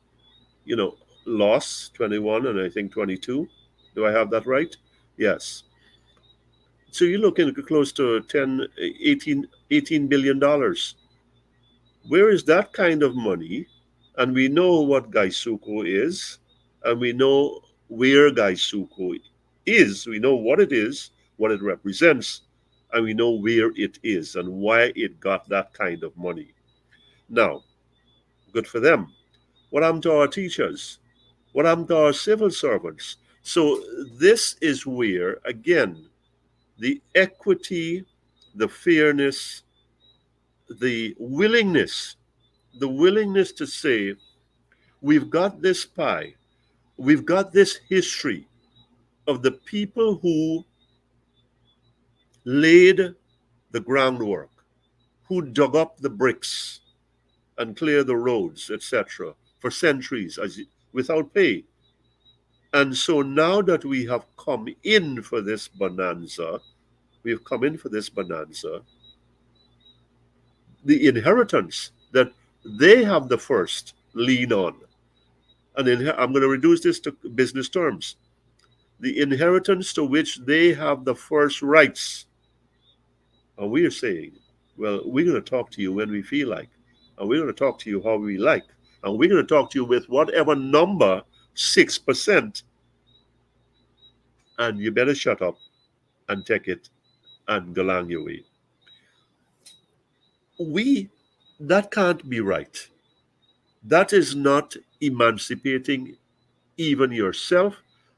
you know, loss 21 and I think 22. Do I have that right? Yes. So you're looking at close to 10, 18 billion dollars. Where is that kind of money? And we know what Gaisuko is, and we know where Gaisuko is. We know what it is, what it represents, and we know where it is and why it got that kind of money. Now, good for them. What happened to our teachers? What happened to our civil servants? So, this is where, again, the equity, the fairness, the willingness to say, we've got this pie, we've got this history of the people who laid the groundwork, who dug up the bricks and cleared the roads, etc., for centuries without pay. And so now that we have come in for this bonanza, we've come in for this bonanza, the inheritance that they have the first lean on. And I'm going to reduce this to business terms. The inheritance to which they have the first rights. And we are saying, well, we're going to talk to you when we feel like, and we're going to talk to you how we like, and we're going to talk to you with whatever number, 6%, and you better shut up and take it and go along your way. That can't be right. That is not emancipating even yourself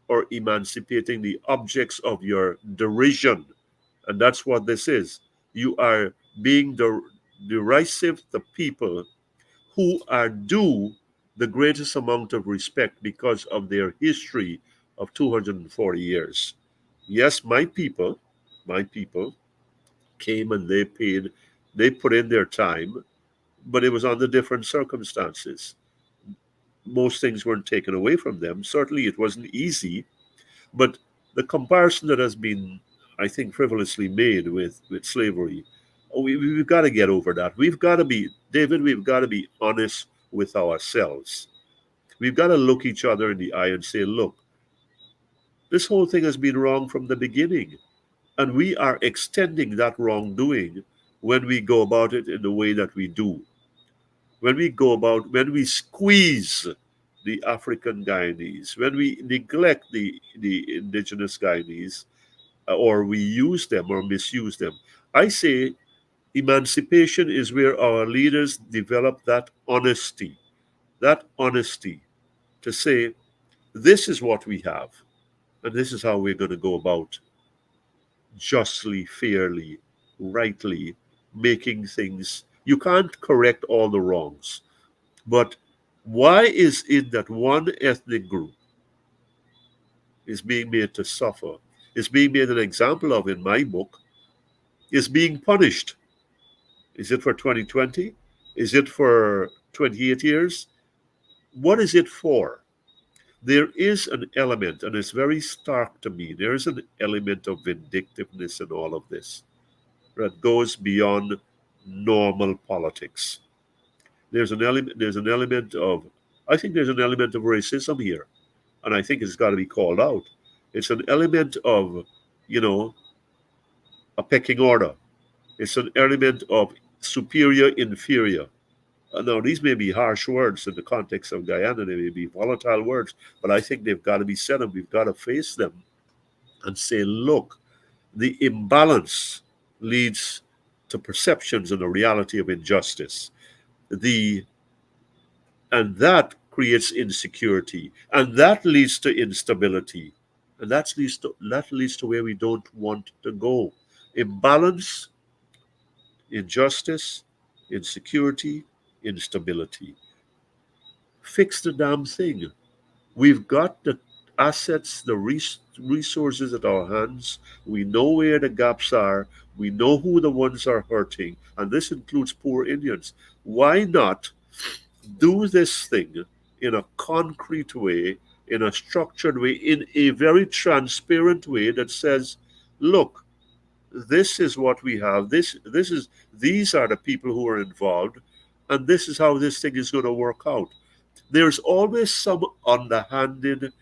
or emancipating the objects of your derision. And that's what this is. You are being derisive to people who are due the greatest amount of respect because of their history of 240 years. Yes, my people came and they put in their time, but it was under different circumstances. Most things weren't taken away from them. Certainly, it wasn't easy, but the comparison that has been, I think, frivolously made with slavery, we've got to get over that. We've got to be, David, we've got to be honest with ourselves. We've got to look each other in the eye and say, look, this whole thing has been wrong from the beginning. And we are extending that wrongdoing when we go about it in the way that we do. When we squeeze the African Guyanese, when we neglect the indigenous Guyanese, or we use them or misuse them. I say emancipation is where our leaders develop that honesty to say, this is what we have, and this is how we're going to go about justly, fairly, rightly making things. You can't correct all the wrongs, but why is it that one ethnic group is being made to suffer, is being made an example of in my book, is being punished? Is it for 2020? Is it for 28 years? What is it for? There is an element, and it's very stark to me, there is an element of vindictiveness in all of this that goes beyond normal politics. There's an element of, I think there's an element of racism here, and I think it's got to be called out. It's an element of, you know, a pecking order. It's an element of superior, inferior. Now, these may be harsh words in the context of Guyana, they may be volatile words, but I think they've got to be said and we've got to face them and say, look, the imbalance leads to perceptions and the reality of injustice. And that creates insecurity, and that leads to instability, and that leads to where we don't want to go. Imbalance, injustice, insecurity, instability. Fix the damn thing. We've got the assets, the resources at our hands. We know where the gaps are. We know who the ones are hurting, and this includes poor Indians. Why not do this thing in a concrete way, in a structured way, in a very transparent way that says, look, this is what we have. These are the people who are involved, and this is how this thing is going to work out. There's always some underhanded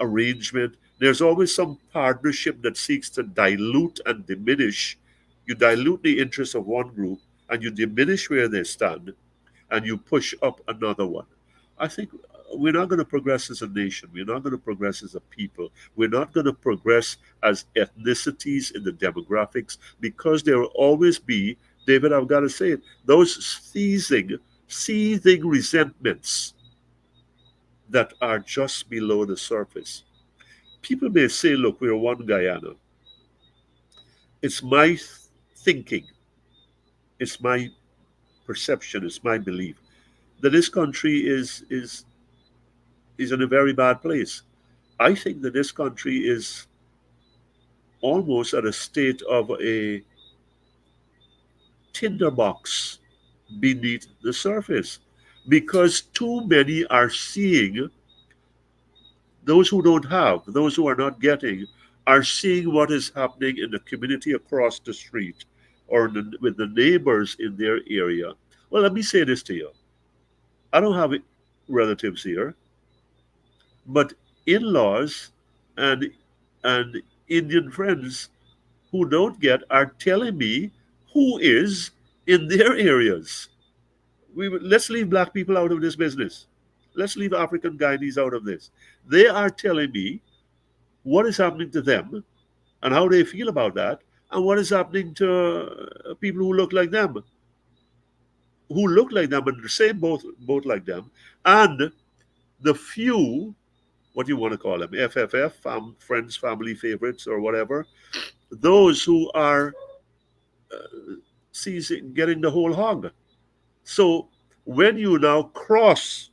arrangement. There's always some partnership that seeks to dilute and diminish. You dilute the interests of one group and you diminish where they stand and you push up another one. I think we're not going to progress as a nation. We're not going to progress as a people. We're not going to progress as ethnicities in the demographics because there will always be, David, I've got to say it, those seething resentments that are just below the surface. People may say, look, we're one Guyana. It's my thinking, it's my perception, it's my belief that this country is in a very bad place. I think that this country is almost at a state of a tinderbox beneath the surface because too many are seeing, those who don't have, those who are not getting, are seeing what is happening in the community across the street or with the neighbors in their area. Well, let me say this to you. I don't have relatives here, but in-laws and Indian friends who don't get are telling me who is in their areas. Let's leave black people out of this business. Let's leave African Guyanese out of this. They are telling me what is happening to them and how they feel about that, and what is happening to people who look like them, and the same both like them, and the few, what you want to call them, FFF, friends, family favorites, or whatever, those who are getting the whole hog. So when you now cross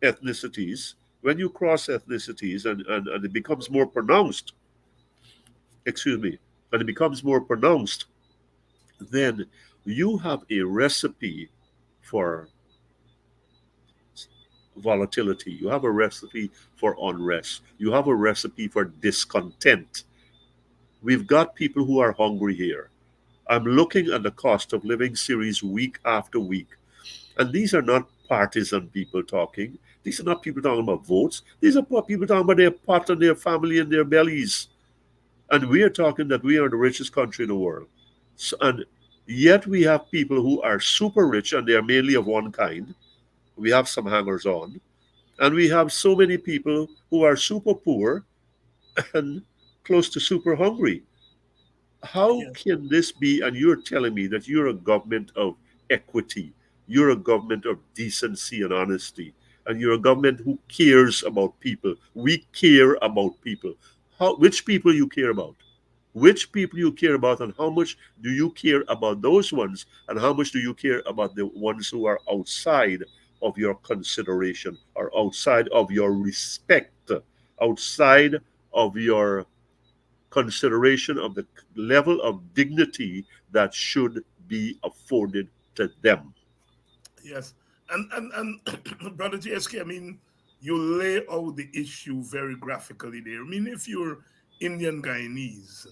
ethnicities, and it becomes more pronounced, excuse me, and it becomes more pronounced, then you have a recipe for volatility. You have a recipe for unrest. You have a recipe for discontent. We've got people who are hungry here. I'm looking at the cost of living series week after week. And these are not partisan people talking. These are not people talking about votes. These are people talking about their pot and their family and their bellies. And we are talking that we are the richest country in the world. And yet we have people who are super rich and they are mainly of one kind. We have some hangers on. And we have so many people who are super poor and close to super hungry. How Yeah. can this be? And you're telling me that you're a government of equity, you're a government of decency and honesty, and you're a government who cares about people. We care about people. Which people you care about? Which people you care about, and how much do you care about those ones, and how much do you care about the ones who are outside of your consideration or outside of your respect, outside of your consideration of the level of dignity that should be afforded to them? Yes. And Brother GSK, I mean, you lay out the issue very graphically there. I mean, if you're Indian Guyanese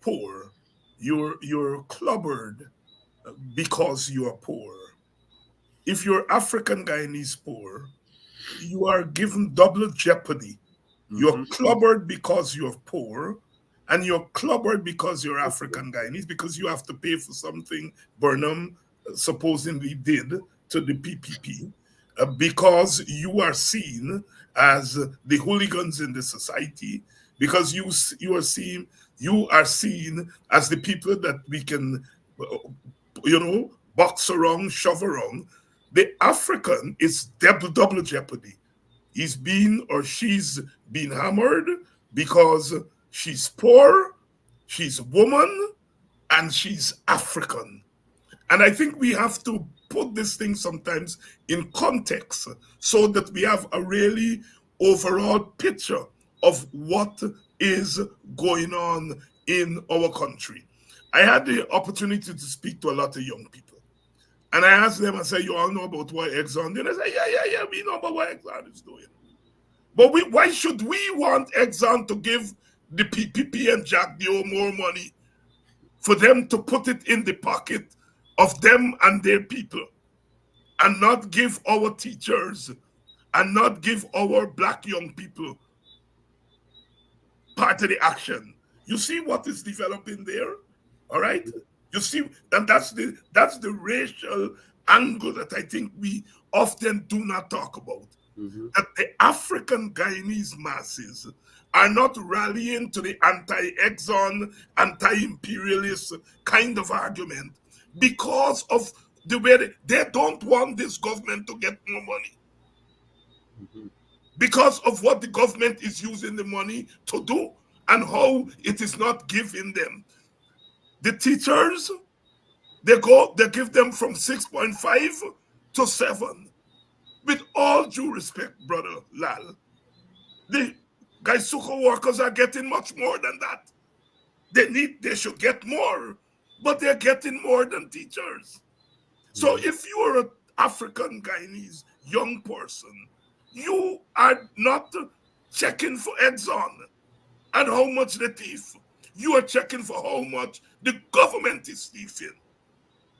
poor, you're clobbered because you are poor. If you're African Guyanese poor, you are given double jeopardy. You're Mm-hmm. clobbered because you're poor, and you're clobbered because you're African Guyanese, because you have to pay for something Burnham supposedly did to the PPP, because you are seen as the hooligans in the society, because you are seen as the people that we can, box around, shove around. The African is double jeopardy. He's been or she's been hammered because she's poor, she's a woman, and she's African. And I think we have to put this thing sometimes in context so that we have a really overall picture of what is going on in our country. I had the opportunity to speak to a lot of young people. And I asked them, I said, you all know about what Exxon did? And they said, yeah, we know about what Exxon is doing. But why should we want Exxon to give the PPP and Jack Dio more money for them to put it in the pocket of them and their people, and not give our teachers and not give our black young people part of the action? You see what is developing there? All right? You see, and that's the racial angle that I think we often do not talk about. Mm-hmm. That the African Guyanese masses are not rallying to the anti-Exxon, anti-imperialist kind of argument because of the way they don't want this government to get more money, Mm-hmm. because of what the government is using the money to do and how it is not giving them. The teachers, they give them from 6.5 to 7. With all due respect, brother Lal, the Gaisuko workers are getting much more than that. They should get more, but they're getting more than teachers. So Mm-hmm. if you are an African Guyanese young person, you are not checking for Exxon and how much they thief. You are checking for how much the government is thieving.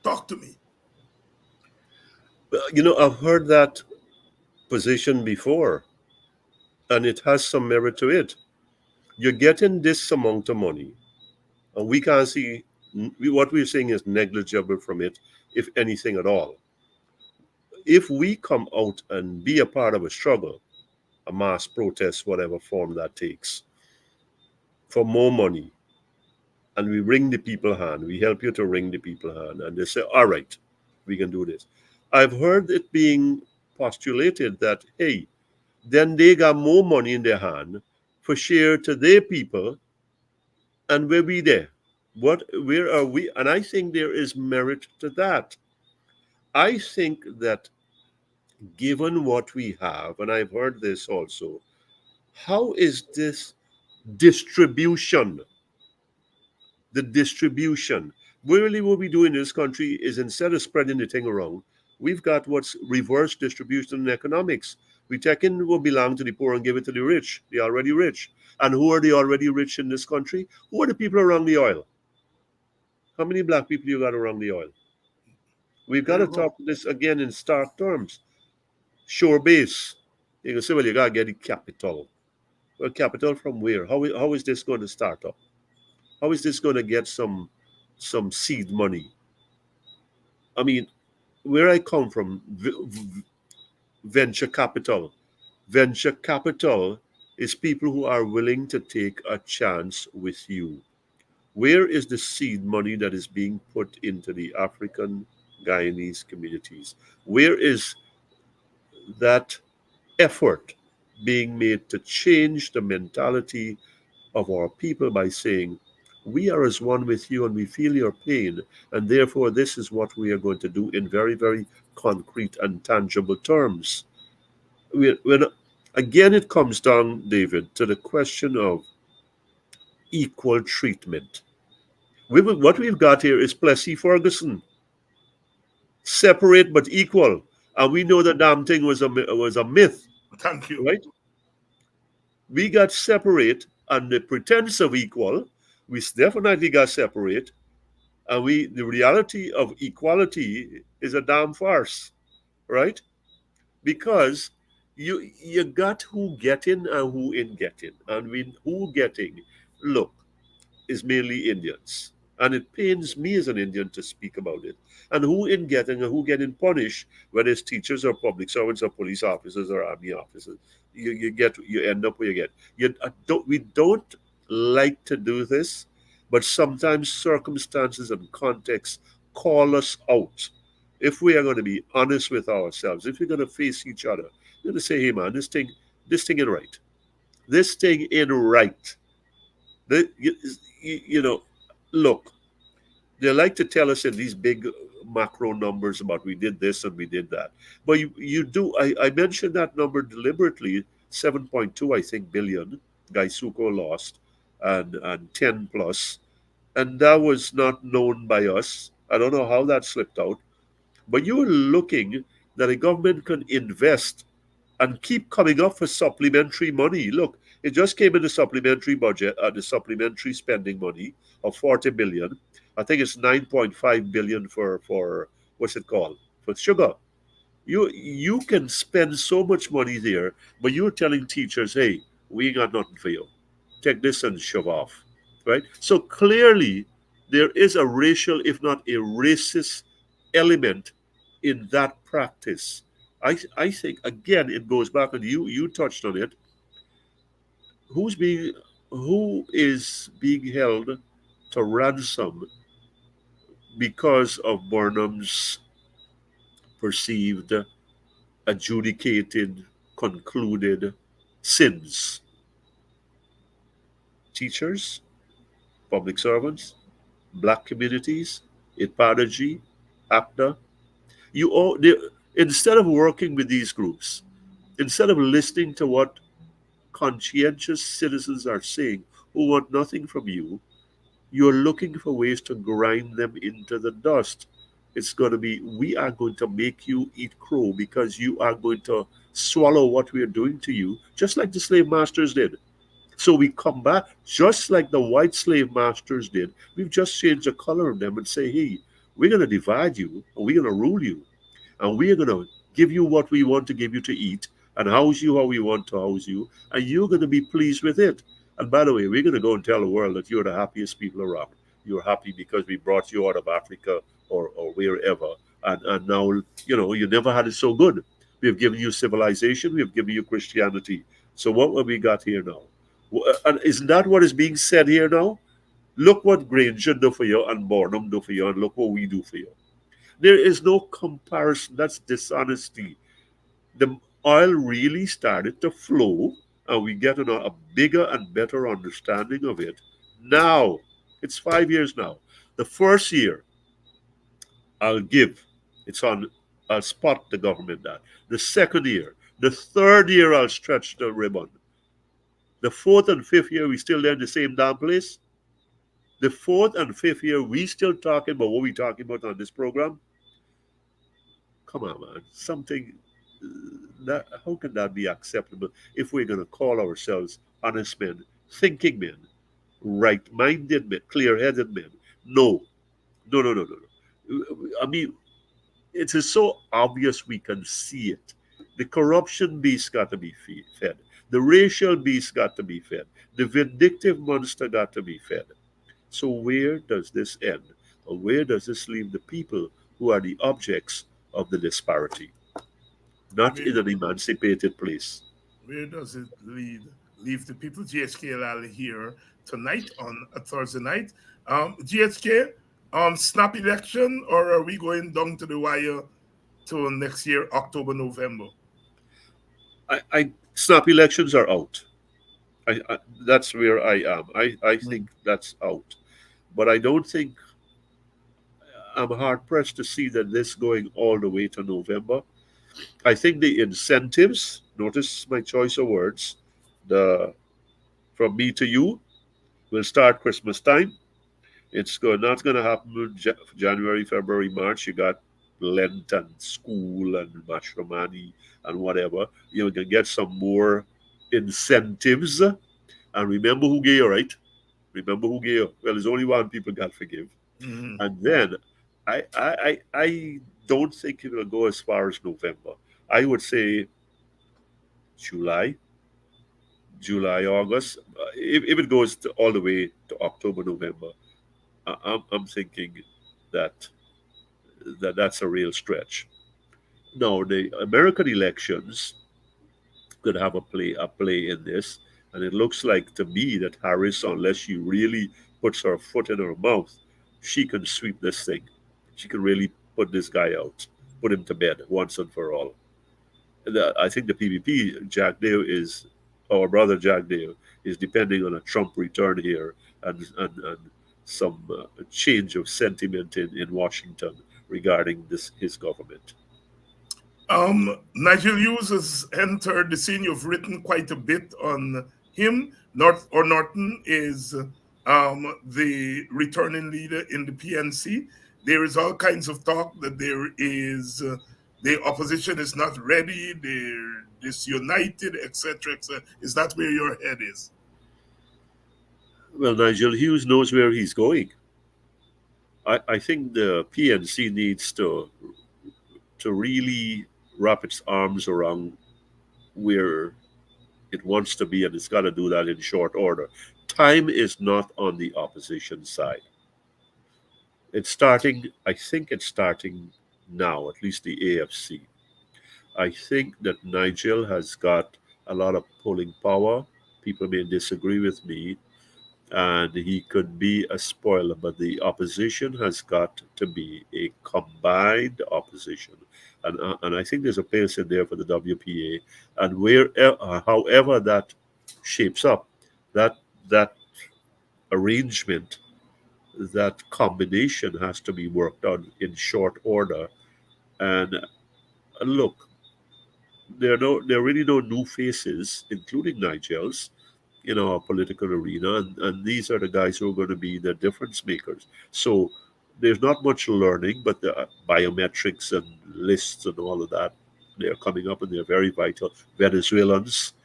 Talk to me. I've heard that position before, and it has some merit to it. You're getting this amount of money, and we can't see what we're saying is negligible from it, if anything at all. If we come out and be a part of a struggle, a mass protest, whatever form that takes, for more money, and we wring the people hand, we help you to wring the people hand, and they say, all right, we can do this. I've heard it being postulated that, hey, then they got more money in their hand for share to their people, and we'll be there. Where are we? And I think there is merit to that. I think that given what we have, and I've heard this also, how is this distribution? The distribution. Really, what we do in this country is instead of spreading the thing around, we've got what's reverse distribution in economics. We take in what belongs to the poor and give it to the rich, the already rich. And who are the already rich in this country? Who are the people around the oil? How many black people you got around the oil? We've got There to you go. talk this again in stark terms. Shore base. You can say, well, you got to get the capital. Well, capital from where? How is this going to start up? How is this going to get some seed money? I mean, where I come from, venture capital. Venture capital is people who are willing to take a chance with you. Where is the seed money that is being put into the African Guyanese communities? Where is that effort being made to change the mentality of our people by saying, we are as one with you and we feel your pain, and therefore this is what we are going to do in very, very concrete and tangible terms. When, again, it comes down, David, to the question of equal treatment. What we've got here is Plessy Ferguson, separate but equal. And we know the damn thing was a myth, Thank you. right? We got separate on the pretense of equal. We definitely got separate, and the reality of equality is a damn farce, right? Because you got who getting and who in getting, and we who getting, look, is mainly Indians. And it pains me as an Indian to speak about it. And who in getting and who getting punished, whether it's teachers or public servants or police officers or army officers, you end up where you get. We don't like to do this, but sometimes circumstances and context call us out. If we are going to be honest with ourselves, if we're going to face each other, we're going to say, hey man, this thing ain't right. This thing ain't right. The, you know, look, they like to tell us in these big macro numbers about we did this and we did that. But you do, I mentioned that number deliberately, 7.2, I think, billion, Gaisuko lost, and 10 plus. And that was not known by us. I don't know how that slipped out. But you're looking that a government can invest and keep coming up for supplementary money. Look, it just came in the supplementary budget, the supplementary spending money of 40 billion. I think it's 9.5 billion for what's it called? For sugar. You can spend so much money there, but you're telling teachers, hey, we ain't got nothing for you. Take this and shove off. Right? So clearly there is a racial, if not a racist element in that practice. I think again it goes back, and you touched on it. Who's being who is being held to ransom because of Burnham's perceived, adjudicated, concluded sins? Teachers, public servants, black communities, IPADG, APTA. You all, instead of working with these groups, instead of listening to what conscientious citizens are saying who want nothing from you, you're looking for ways to grind them into the dust. It's going to be, we are going to make you eat crow because you are going to swallow what we are doing to you, just like the slave masters did. So we come back, just like the white slave masters did. We've just changed the color of them and say, hey, we're going to divide you and we're going to rule you. And we're going to give you what we want to give you to eat and house you how we want to house you. And you're going to be pleased with it. And by the way, we're going to go and tell the world that you're the happiest people around. You're happy because we brought you out of Africa or wherever. And now, you never had it so good. We have given you civilization. We have given you Christianity. So what have we got here now? And isn't that what is being said here now? Look what Granger do for you and Burnham do for you, and look what we do for you. There is no comparison. That's dishonesty. The oil really started to flow, and we get a bigger and better understanding of it. Now, it's 5 years now. The first year, I'll give. I'll spot the government that. The second year, the third year, I'll stretch the ribbon. The fourth and fifth year, we still there in the same damn place. The fourth and fifth year, we still talking about what we talking about on this program. Come on, man. Something that how can that be acceptable if we're going to call ourselves honest men, thinking men, right-minded men, clear-headed men? No, no, no, no, no, no. I mean, it is so obvious we can see it. The corruption beast got to be fed. The racial beast got to be fed. The vindictive monster got to be fed. So where does this end? Or where does this leave the people who are the objects of the disparity? Not in an emancipated place. Where does it leave the people? GHK Lall here tonight on a Thursday night. GHK, snap election, or are we going down to the wire till next year, October, November? Snap elections are out. That's where I am. I think that's out. But I don't think, I'm hard pressed to see that this going all the way to November. I think the incentives, notice my choice of words, the from me to you will start Christmas time. It's not going to happen in January, February, March. You got Lent and school and matrimony and whatever. You can get some more incentives. And remember who gave you, right? Remember who gave you. Well, there's only one people got forgive. Mm-hmm. And then I don't think it will go as far as November. I would say July, August. If it goes all the way to October, November, I'm thinking that's a real stretch. Now, the American elections could have a play in this, and it looks like to me that Harris, unless she really puts her foot in her mouth, she can sweep this thing. She can really put this guy out, put him to bed once and for all. I think the PPP, Jack Dale is, our brother Jack Dale, is depending on a Trump return here and some change of sentiment in Washington regarding his government. Nigel Hughes has entered the scene. You've written quite a bit on him. Norton is the returning leader in the PNC. There is all kinds of talk that there is the opposition is not ready. disunited, etc., etc. Is that where your head is? Well, Nigel Hughes knows where he's going. I think the PNC needs to really wrap its arms around where it wants to be, and it's got to do that in short order. Time is not on the opposition side. It's starting, I think it's starting now, at least the AFC. I think that Nigel has got a lot of pulling power. People may disagree with me, and he could be a spoiler, but the opposition has got to be a combined opposition. And I think there's a place in there for the WPA, and however that shapes up, that that arrangement, that combination has to be worked on in short order. And look, there are really no new faces, including Nigel's, in our political arena, and these are the guys who are going to be the difference makers. So there's not much learning, but the biometrics and lists and all of that, they're coming up and they're very vital. Venezuelans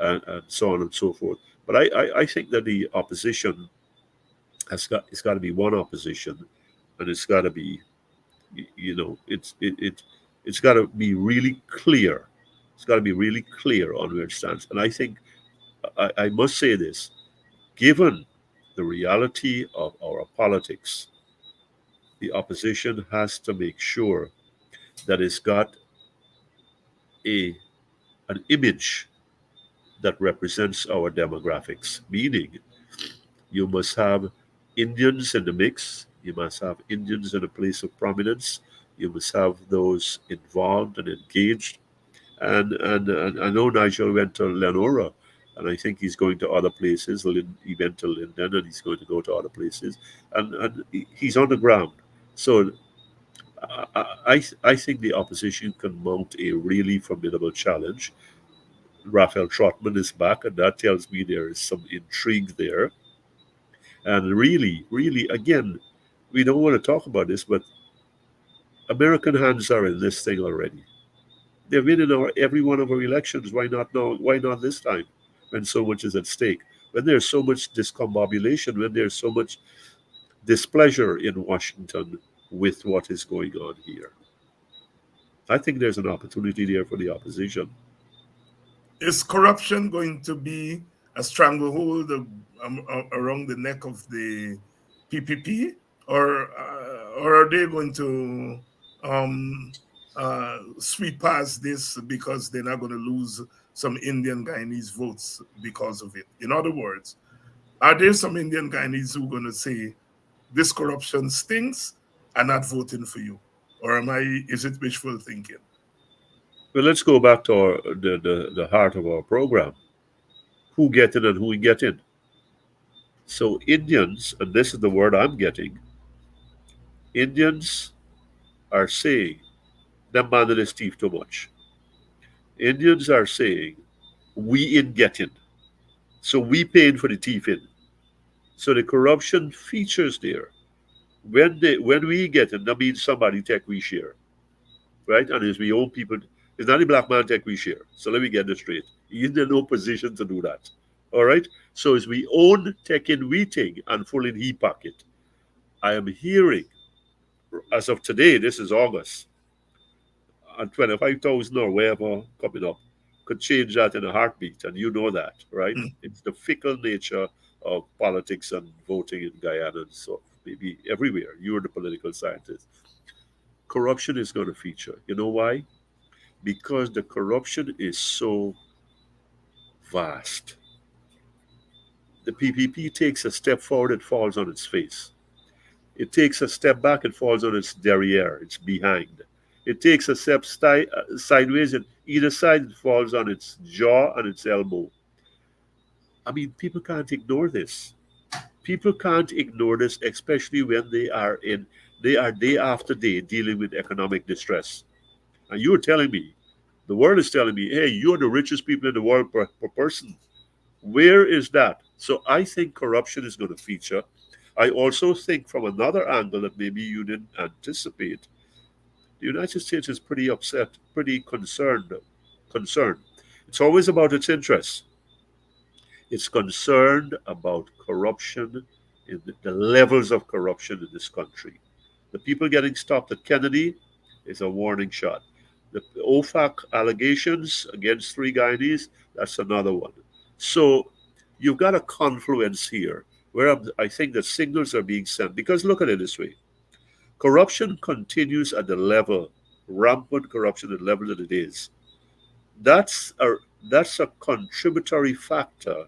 and so on and so forth. But I think that the opposition it's got to be one opposition, and it's got to be it's got to be really clear. It's got to be really clear on where it stands. And I think I must say this, given the reality of our politics, the opposition has to make sure that it's got a an image that represents our demographics, meaning you must have Indians in the mix, you must have Indians in a place of prominence, you must have those involved and engaged. And I know Nigel went to Lenora, and I think he's going to other places. He went to Linden, and he's going to go to other places, and he's on the ground. So I think the opposition can mount a really formidable challenge. Raphael Trotman is back, and that tells me there is some intrigue there. And really, really, again, we don't want to talk about this, but American hands are in this thing already. They've been in every one of our elections. Why not now? Why not this time when so much is at stake? When there's so much discombobulation, when there's so much displeasure in Washington with what is going on here. I think there's an opportunity there for the opposition. Is corruption going to be a stranglehold around the neck of the PPP, or are they going to sweep past this because they're not going to lose some Indian Guyanese votes because of it? In other words, are there some Indian Guyanese who are going to say this corruption stinks and not voting for you, or is it wishful thinking? Well, let's go back to the heart of our program. Who get in and who get in? So Indians, and this is the word I'm getting, Indians are saying, them man is thief too much. Indians are saying, we in getting. So we paying for the thief in. So the corruption features there. When we get in, that means somebody take we share. Right? And it's we own people. It's not the black man take we share. So let me get this straight. He's in no position to do that. All right? So it's we own taking we thing and full in he pocket. I am hearing, as of today, this is August, and 25,000 or wherever coming up could change that in a heartbeat. And you know that, right? Mm. It's the fickle nature of politics and voting in Guyana and so maybe everywhere. You're the political scientist. Corruption is going to feature. You know why? Because the corruption is so vast. The PPP takes a step forward, it falls on its face. It takes a step back, it falls on its derriere, it's behind. It takes a step sideways, and either side it falls on its jaw and its elbow. I mean, people can't ignore this. People can't ignore this, especially when they are day after day dealing with economic distress. And you're telling me, the world is telling me, hey, you're the richest people in the world per person. Where is that? So I think corruption is going to feature. I also think from another angle that maybe you didn't anticipate, the United States is pretty upset, pretty concerned. It's always about its interests. It's concerned about corruption, in the levels of corruption in this country. The people getting stopped at Kennedy is a warning shot. The OFAC allegations against three Guyanese, that's another one. So you've got a confluence here where I think the signals are being sent. Because look at it this way, corruption continues at the level, rampant corruption at the level that it is. That's a, that's a contributory factor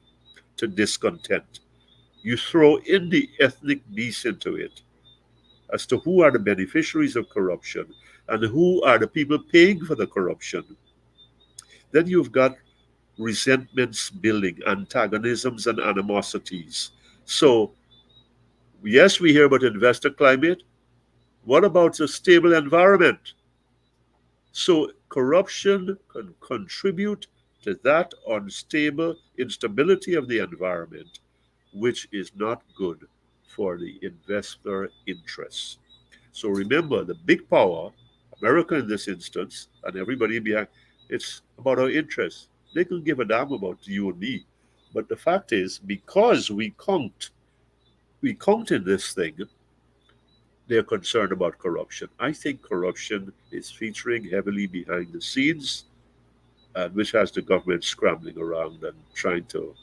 to discontent. You throw in the ethnic beast into it as to who are the beneficiaries of corruption and who are the people paying for the corruption. Then you've got resentments building, antagonisms and animosities. So, yes, we hear about investor climate. What about a stable environment? So, corruption can contribute to that unstable instability of the environment, which is not good for the investor interests. So remember, the big power, America in this instance, and everybody behind, it's about our interests. They can give a damn about you and me. But the fact is, because we count in this thing, they're concerned about corruption. I think corruption is featuring heavily behind the scenes, and which has the government scrambling around and trying to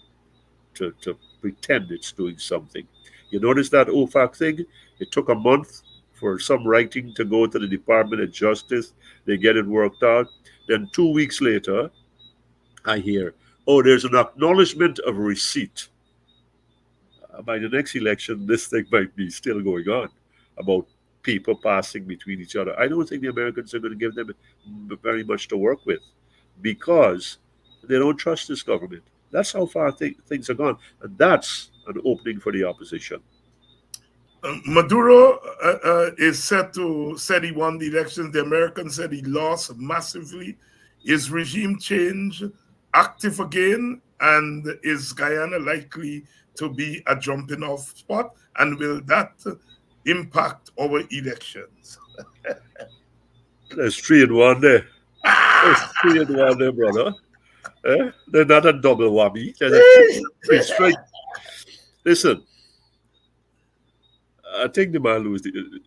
pretend it's doing something. You notice that OFAC thing? It took a month for some writing to go to the Department of Justice. They get it worked out. Then 2 weeks later, I hear, oh, there's an acknowledgement of receipt. By the next election, this thing might be still going on about people passing between each other. I don't think the Americans are going to give them very much to work with because they don't trust this government. That's how far things are gone. And that's an opening for the opposition. Maduro is said he won the elections. The Americans said he lost massively. Is regime change active again? And is Guyana likely to be a jumping off spot? And will that impact our elections? There's 3 in 1 there. There's 3 in 1 there, brother. They're not a double whammy. There's a three straight. Listen, I think the man lose the.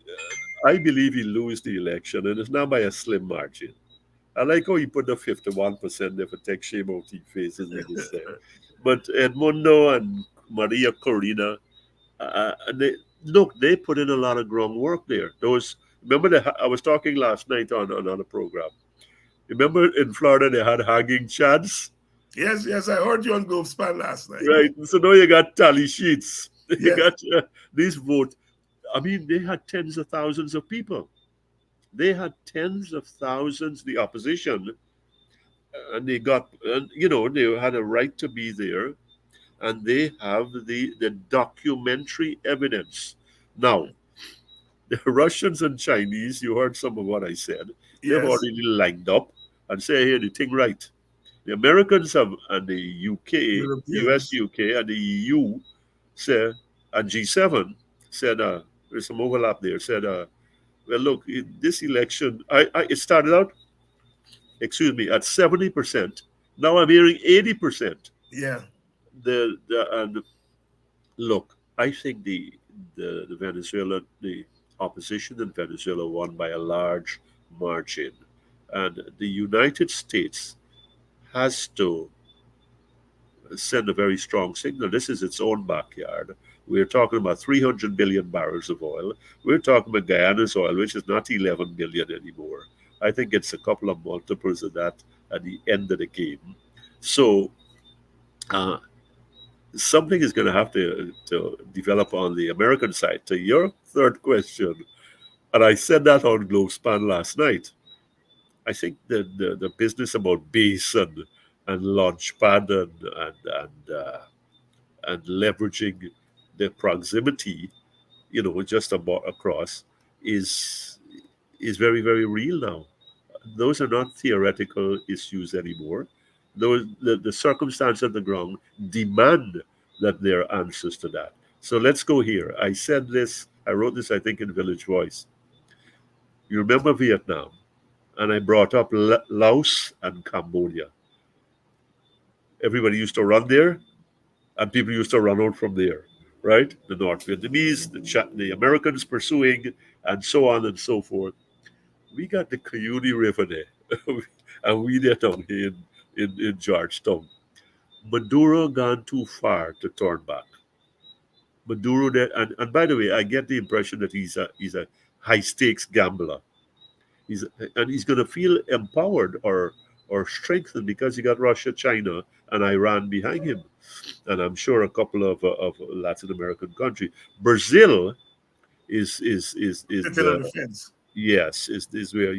I believe he lose the election, and it's not by a slim margin. I like how he put the 51% there for take shame out his faces when he said. But Edmundo and Maria Corina, they put in a lot of groundwork there. Remember I was talking last night on another program. Remember in Florida they had hanging chads? Yes, I heard you on GoSpan last night. Right. So now you got tally sheets. You Yes. got these votes. I mean, they had tens of thousands of people. They had tens of thousands, the opposition, and they had a right to be there, and they have the documentary evidence. Now, the Russians and Chinese, you heard some of what I said, they've Yes. already lined up and say, hey, the thing right. The Americans have, and the UK, US, UK, and the EU said, and G7 said, there's some overlap there, said, well, look, this election, it started out, at 70%. Now I'm hearing 80%. Yeah. And look, I think the Venezuela, the opposition in Venezuela won by a large margin, and the United States has to send a very strong signal. This is its own backyard. We're talking about 300 billion barrels of oil. We're talking about Guyana's oil, which is not 11 billion anymore. I think it's a couple of multiples of that at the end of the game. So something is going to have to develop on the American side. To your third question, and I said that on GlobeSpan last night, I think the business about base and launchpad and leveraging the proximity, just about across, is very, very real now. Those are not theoretical issues anymore. The circumstance of the ground demand that there are answers to that. So let's go here. I said this, I wrote this, I think, in Village Voice. You remember Vietnam, and I brought up Laos and Cambodia. everybody used to run there, and people used to run out from there, right? The North Vietnamese, the Americans pursuing, and so on and so forth. We got the Cayuga River there, and we there down here in Georgetown. Maduro gone too far to turn back. Maduro there, and by the way, I get the impression that he's a high stakes gambler. He's and he's going to feel empowered or strengthened because he got Russia, China, and Iran behind him, and I'm sure a couple of Latin American countries. Brazil is Sitting on the fence. yes, is where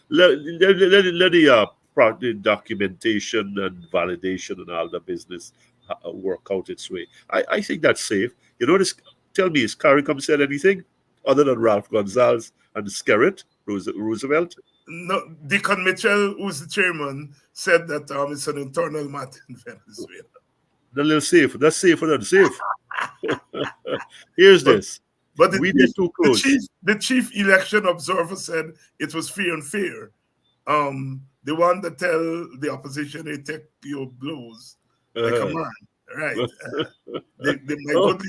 let the the documentation and validation and all the business work out its way. I think that's safe. You know this. Tell me, has CARICOM said anything other than Ralph Gonzalez and Skerritt Roosevelt? No, Deacon Mitchell, who's the chairman, said that it's an internal matter in Venezuela. The little safe. That's safer than safe. Here's this. But We did too close. the chief election observer said it was fair and fair. The one that tell the opposition they take your blows like a man, right? They my Oh, good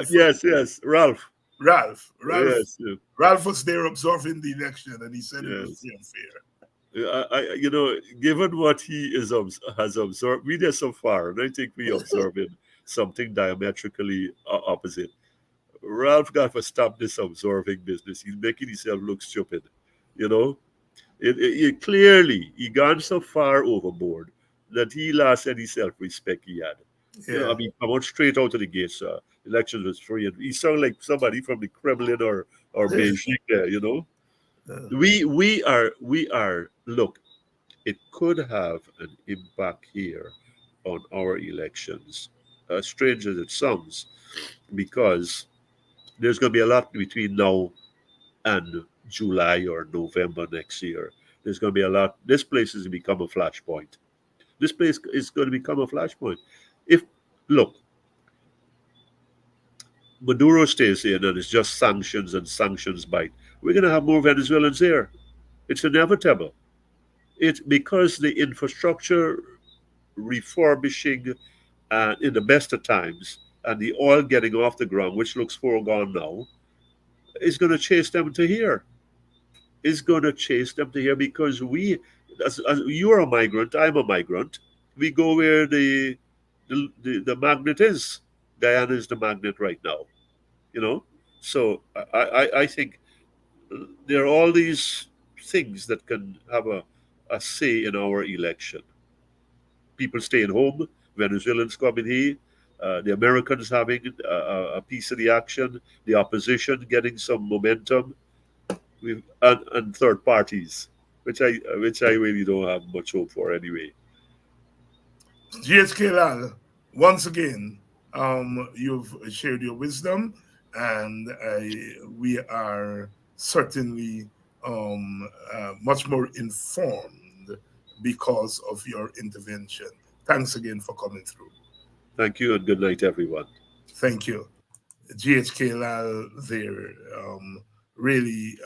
leader. yes, Ralph. Ralph Yes, Ralph was there observing the election, and he said it was yes. fair and fair. Given what he has observed, we did so far, and I think we observing something diametrically opposite. Ralph got to stop this observing business. He's making himself look stupid. You know, it clearly he gone so far overboard that he lost any self-respect he had. Yeah. I mean, come on straight out of the gates. Elections was free, and he sounded like somebody from the Kremlin or Beijing. There, we are. Look, it could have an impact here on our elections. As strange as it sounds, because there's going to be a lot between now and July or November next year. There's going to be a lot. This place is become a flashpoint. This place is going to become a flashpoint. If look, Maduro stays in and it's just sanctions and sanctions bite, we're going to have more Venezuelans here. It's inevitable. It's because the infrastructure refurbishing in the best of times and the oil getting off the ground, which looks foregone now, is going to chase them to here. Is going to chase them to here because as you're a migrant, I'm a migrant. We go where the magnet is. Guyana is the magnet right now. So I think there are all these things that can have a say in our election. People staying home, Venezuelans coming here, the Americans having a piece of the action, the opposition getting some momentum, and third parties, which I really don't have much hope for anyway. GHK Lall, once again, you've shared your wisdom, and we are certainly much more informed because of your intervention. Thanks again for coming through. Thank you, and good night, everyone. Thank you. GHK Lall there, really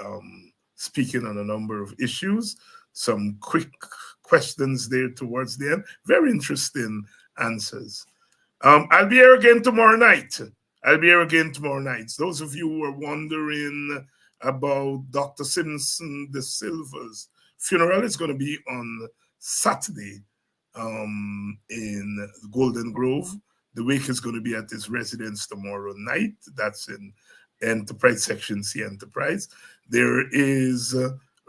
speaking on a number of issues, some quick questions there towards the end, very interesting answers. I'll be here again tomorrow night. Those of you who are wondering about Dr. Simpson de Silva's funeral, is going to be on Saturday in Golden Grove. The wake is going to be at his residence tomorrow night. That's in Enterprise, Section C Enterprise. There is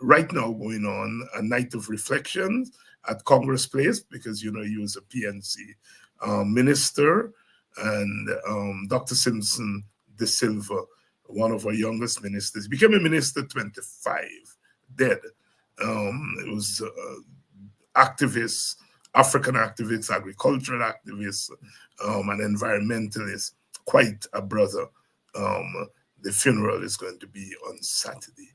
right now going on a night of reflections at Congress Place because, he was a PNC minister, and Dr. Simpson de Silva, one of our youngest ministers, became a minister 25, dead. It was activists, African activists, agricultural activists, and environmentalists, quite a brother. The funeral is going to be on Saturday.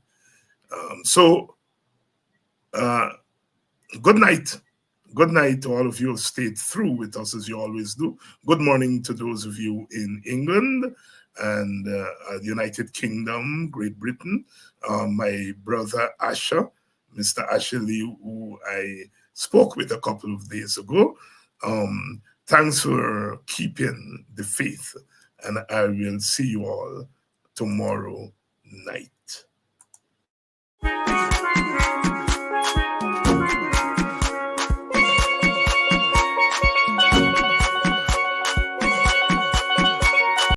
Good night. Good night to all of you who stayed through with us as you always do. Good morning to those of you in England and United Kingdom, Great Britain. My brother Asher, Mr. Asher Lee, who I spoke with a couple of days ago. Thanks for keeping the faith, and I will see you all tomorrow night.